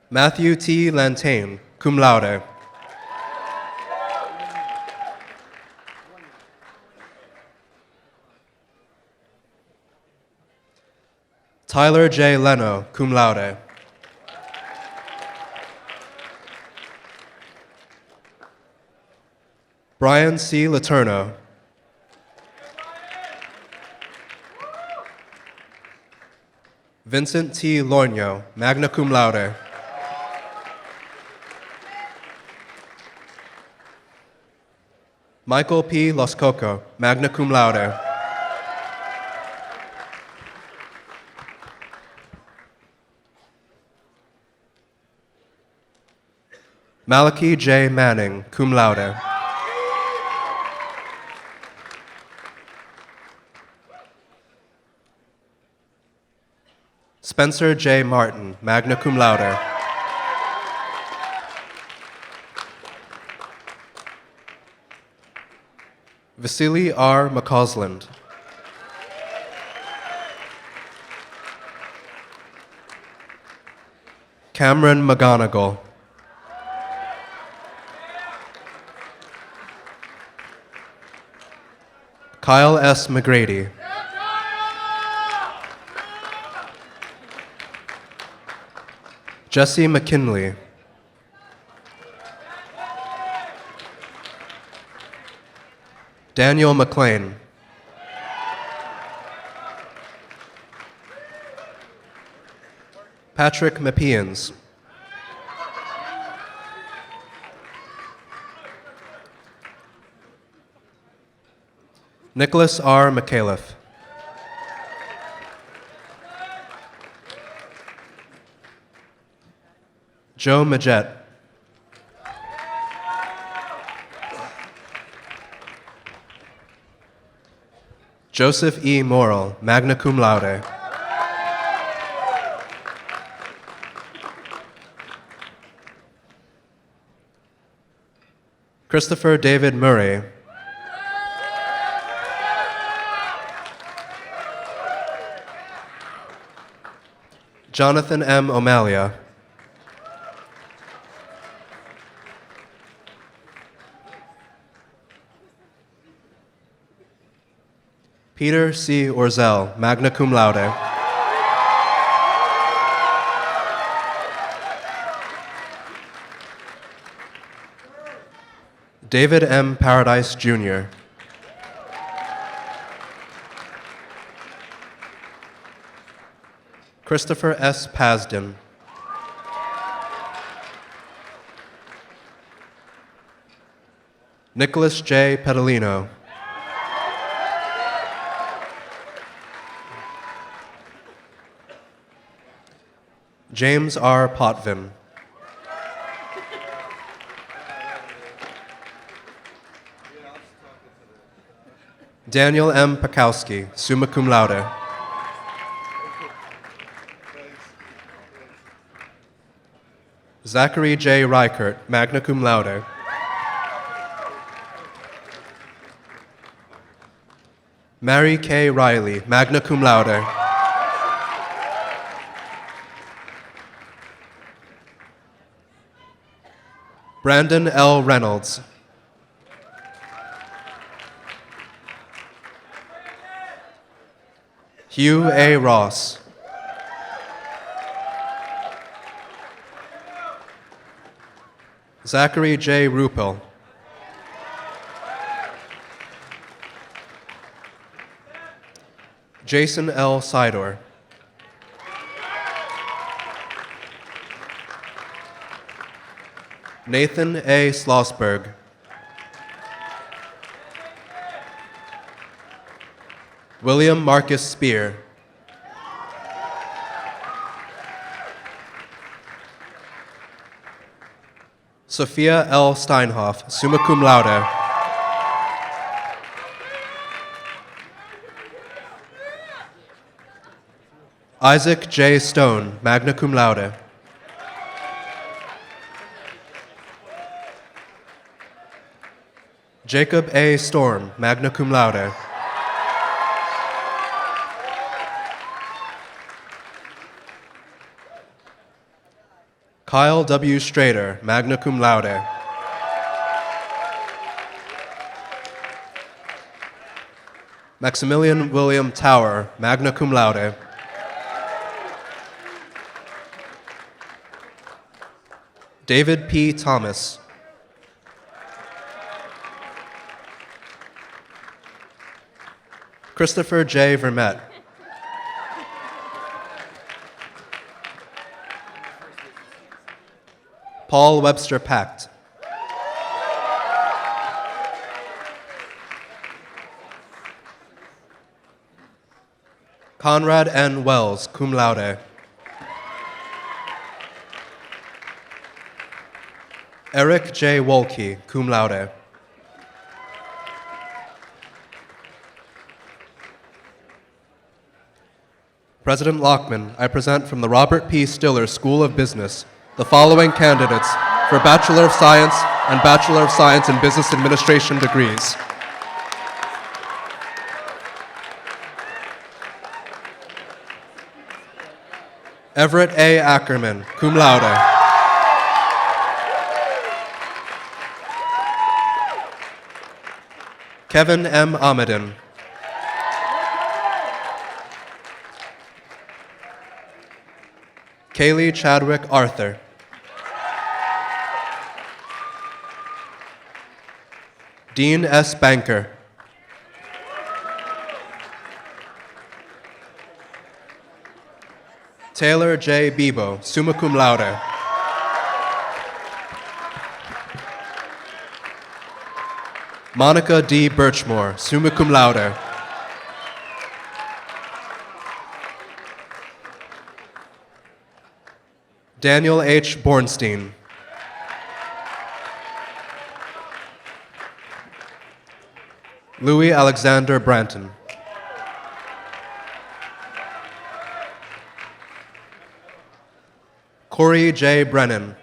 Matthew T. Lantane, cum laude. Tyler J. Leno, cum laude. Brian C. Letourneau. Vincent T. Lorgno, magna cum laude. Michael P. Loscoco, magna cum laude. Malachi J. Manning, cum laude. Spencer J. Martin, magna cum laude. Vasily R. McCausland. Cameron McGonigal. Kyle S. McGrady. Jesse McKinley. Daniel McLean. Patrick Mapians. Nicholas R. McAuliffe. Joe Majet. Joseph E. Morrill, magna cum laude. Christopher David Murray. Jonathan M. O'Malia. Peter C. Orzel, magna cum laude. David M. Paradise, Jr. Christopher S. Pasden. Nicholas J. Pedalino. James R. Potvin. Daniel M. Pakowski, summa cum laude. Zachary J. Reichert, magna cum laude. Mary K. Riley, magna cum laude. Brandon L. Reynolds. Hugh A. Ross. Zachary J. Ruppel. Jason L. Sidor. Nathan A. Schlossberg. William Marcus Spear. Sophia L. Steinhoff, summa cum laude. Isaac J. Stone, magna cum laude. Jacob A. Storm, magna cum laude. Kyle W. Strader, magna cum laude. Maximilian William Tower, magna cum laude. David P. Thomas. Christopher J. Vermette. Paul Webster Pact. Conrad N. Wells, cum laude. Eric J. Wolke, cum laude. President Laackman, I present from the Robert P. Stiller School of Business the following candidates for Bachelor of Science and Bachelor of Science in Business Administration degrees. Everett A. Ackerman, cum laude. Kevin M. Ahmedin. Kaylee Chadwick Arthur. Dean S. Banker. Taylor J. Bebo, summa cum laude. Monica D. Birchmore, summa cum laude. Daniel H. Bornstein. Louis Alexander Branton. Corey J. Brennan.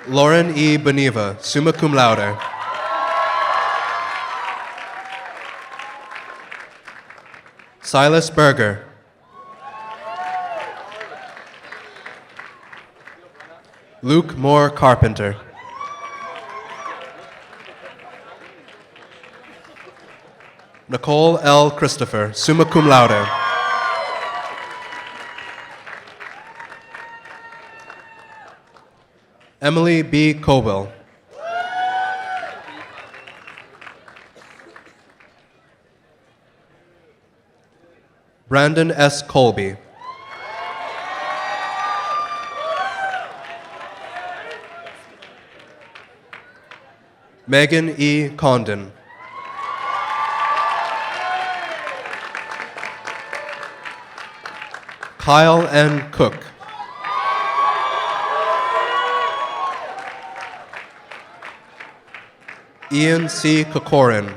Lauren E. Boniva, summa cum laude. Silas Berger. Luke Moore Carpenter. Nicole L. Christopher, summa cum laude. Emily B. Coble. Brandon S. Colby. Megan E. Condon. Kyle N. Cook. Ian C. Kokorin.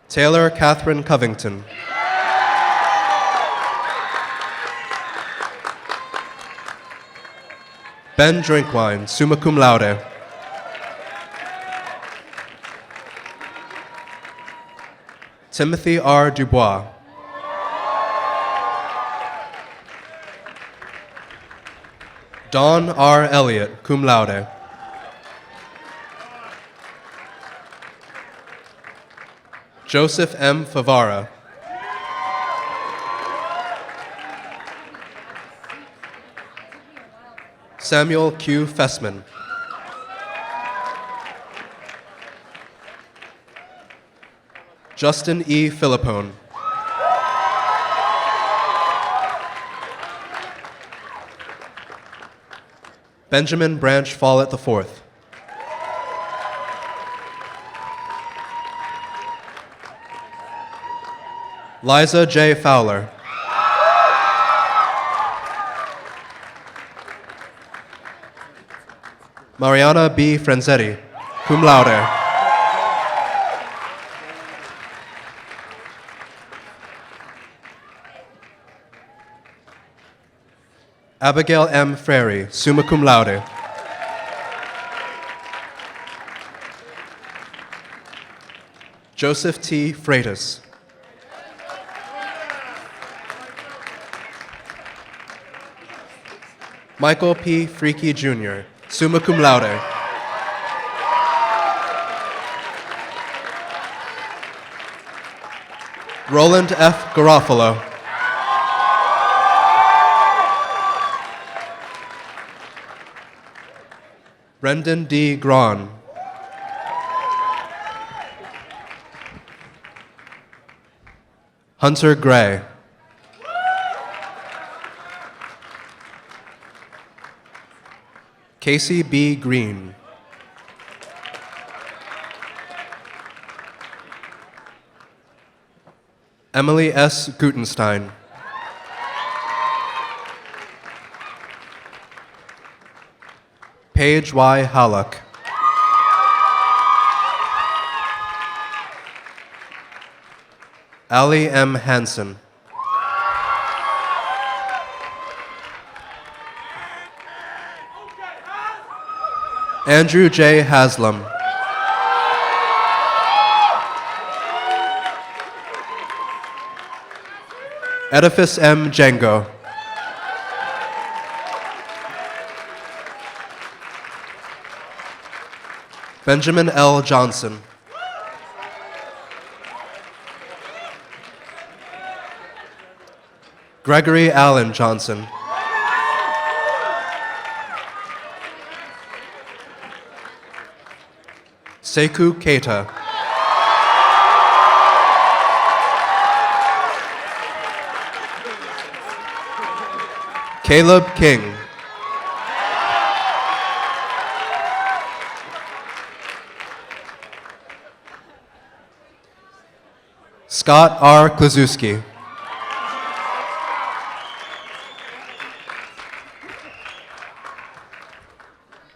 Taylor Katherine Covington. Ben Drinkwine, summa cum laude. Timothy R. Dubois. Don R. Elliott, cum laude. Joseph M. Favara. Samuel Q. Fessman. Justin E. Philippone. Benjamin Branch Follett IV. Liza J. Fowler. Mariana B. Franzetti, cum laude. Abigail M. Frary, summa cum laude. Joseph T. Freitas. Michael P. Freaky Jr., summa cum laude. Roland F. Garofalo. Brendan D. Grawn. Hunter Gray. Casey B. Green. Emily S. Gutenstein. Paige Y. Halleck. Ali M. Hansen. Andrew J. Haslam. Edifice M. Django. Benjamin L. Johnson. Gregory Allen Johnson. Sekou Keita. Caleb King. Scott R. Klazuski.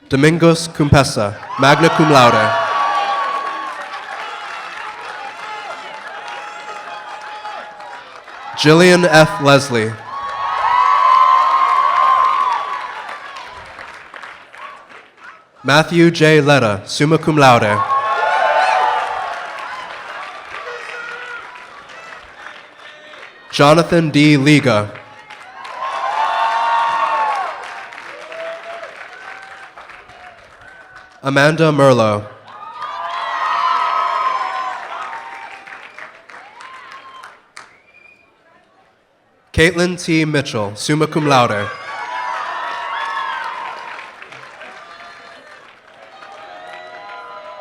Domingos Kumpesa, magna cum laude. Jillian F. Leslie. Matthew J. Letta, summa cum laude. Jonathan D. Liga. Amanda Merlo. Caitlin T. Mitchell, summa cum laude.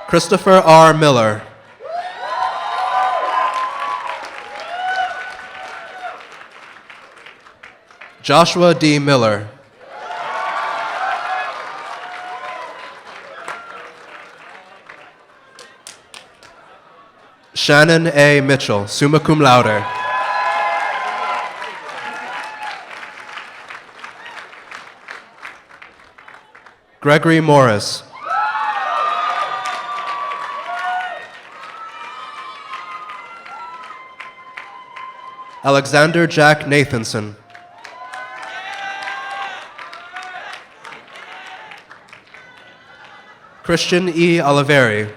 Christopher R. Miller. Joshua D. Miller. Shannon A. Mitchell, summa cum laude. Gregory Morris. Alexander Jack Nathanson. Christian E. Oliveri.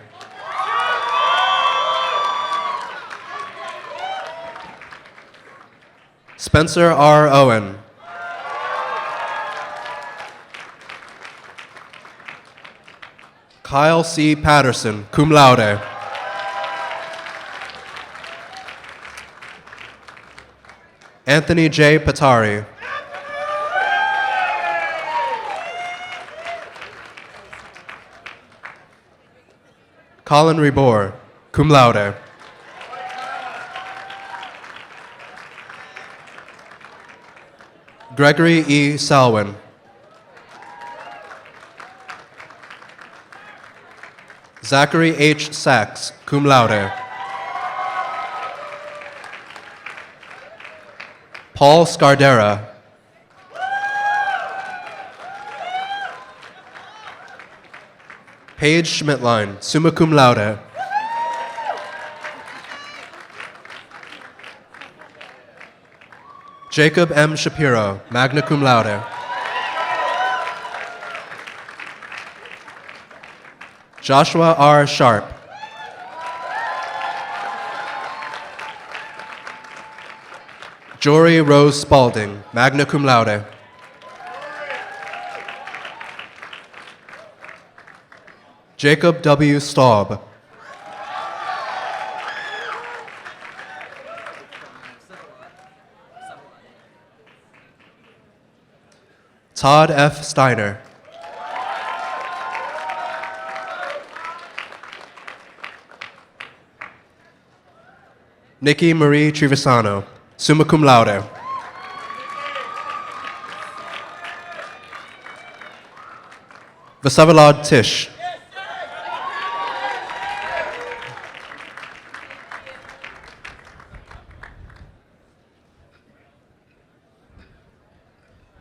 Spencer R. Owen. Kyle C. Paterson, cum laude. Anthony J. Patari. Colin Rebor, cum laude. Gregory E. Salwin. Zachary H. Sachs, cum laude. Paul Scardera. Paige Schmidtline, summa cum laude. Jacob M. Shapiro, magna cum laude. Joshua R. Sharp. Jory Rose Spalding, magna cum laude. Jacob W. Staub. Todd F. Steiner. Nikki Marie Trevisano, summa cum laude. Vasavilad Tish.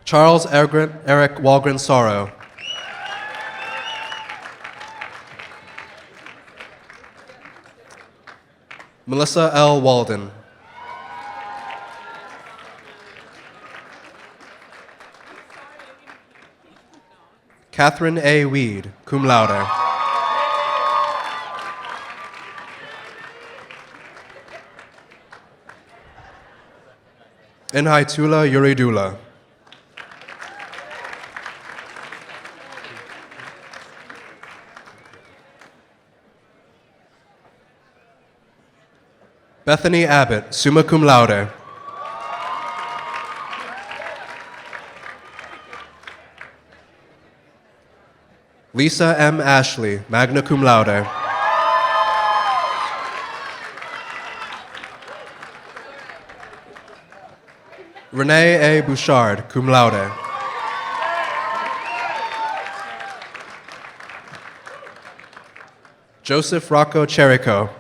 Charles Eric Walgren Sorrow. Melissa L. Walden. Katherine A. Weed, cum laude. Enhaitula Yuridula. Bethany Abbott, summa cum laude. Lisa M. Ashley, magna cum laude. Renee A. Bouchard, cum laude. Joseph Rocco Cherico.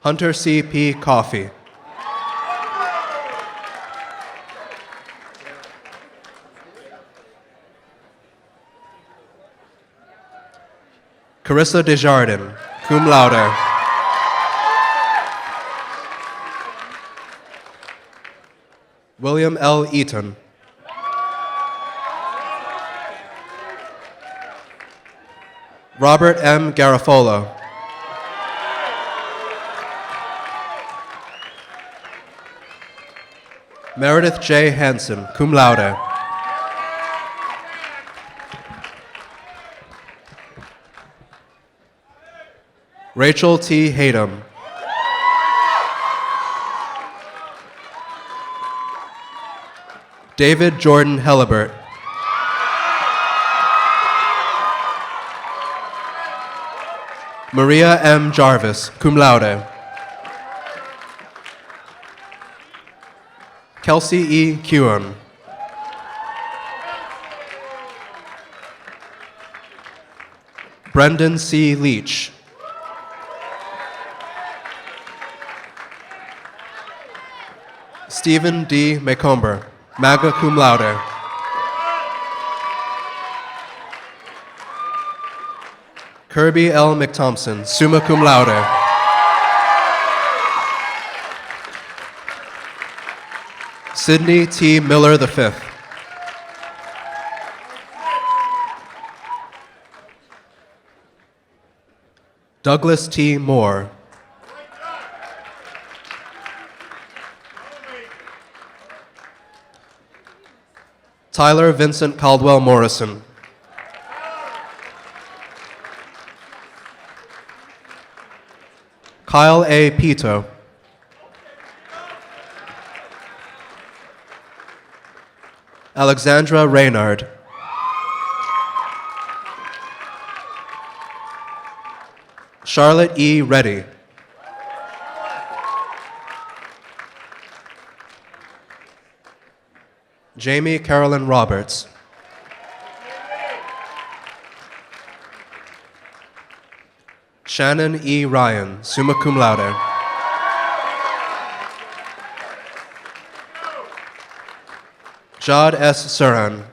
Hunter C. P. Coffey. Carissa Desjardins, cum laude. William L. Eaton. Robert M. Garofolo. Meredith J. Hansen, cum laude. Rachel T. Hatem. David Jordan Hellebert. Maria M. Jarvis, cum laude. Kelsey E. Keown. Brendan C. Leach. Stephen D. McComber, magna cum laude. Kirby L. McThompson, summa cum laude. Sidney T. Miller V. Douglas T. Moore. Tyler Vincent Caldwell Morrison. Kyle A. Pito. Alexandra Reynard. Charlotte E. Reddy. Jamie Carolyn Roberts. Shannon E. Ryan, summa cum laude. Jad S. Suran.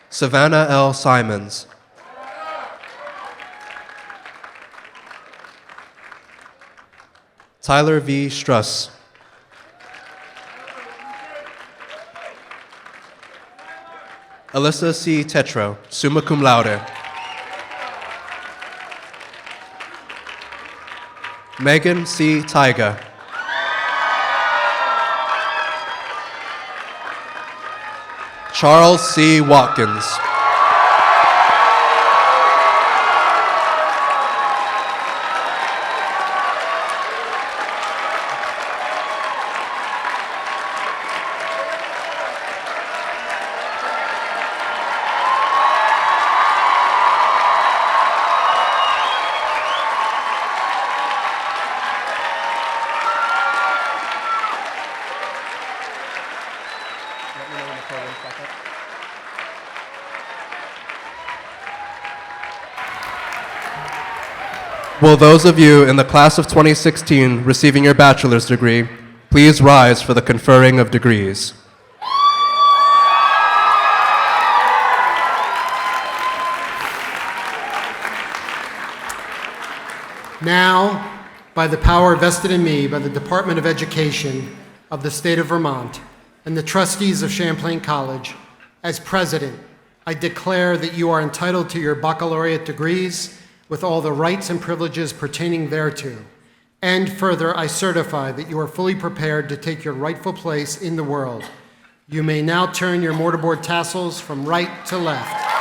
Savannah L. Simons. Tyler V. Struss. Alyssa C. Tetro, summa cum laude. Megan C. Tyga. Charles C. Watkins. Will those of you in the class of 2016 receiving your bachelor's degree please rise for the conferring of degrees? Now, by the power vested in me by the Department of Education of the state of Vermont and the trustees of Champlain College, as president, I declare that you are entitled to your baccalaureate degrees with all the rights and privileges pertaining thereto. And further, I certify that you are fully prepared to take your rightful place in the world. You may now turn your mortarboard tassels from right to left.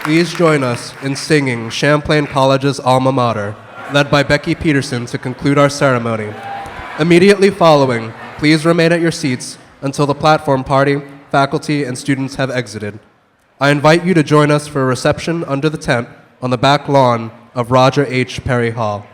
Please join us in singing Champlain College's alma mater, led by Becky Peterson, to conclude our ceremony. Immediately following, please remain at your seats until the platform party, faculty, and students have exited. I invite you to join us for a reception under the tent on the back lawn of Roger H. Perry Hall.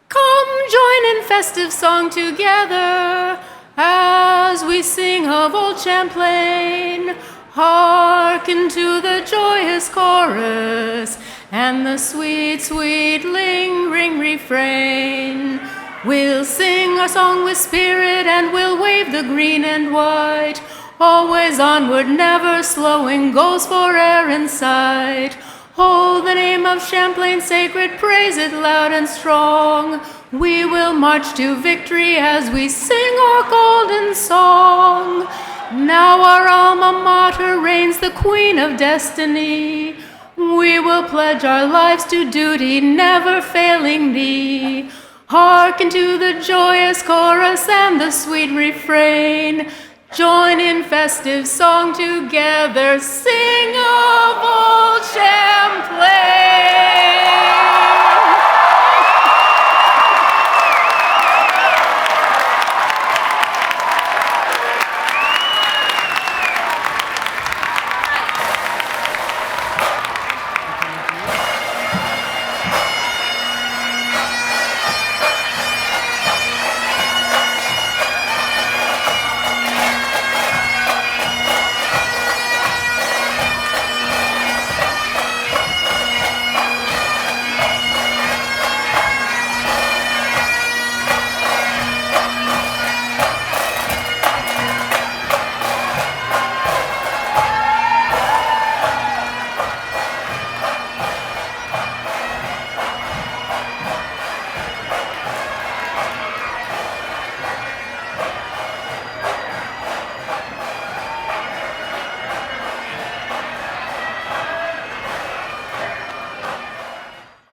Come join in festive song together as we sing of old Champlain. Hearken to the joyous chorus and the sweet, sweet lingering refrain. We'll sing our song with spirit and we'll wave the green and white. Always onward, never slowing, goes for air and sight. Hold the name of Champlain sacred, praise it loud and strong. We will march to victory as we sing our golden song. Now our alma mater reigns the queen of destiny. We will pledge our lives to duty, never failing thee. Hearken to the joyous chorus and the sweet refrain. Join in festive song together, sing of old Champlain.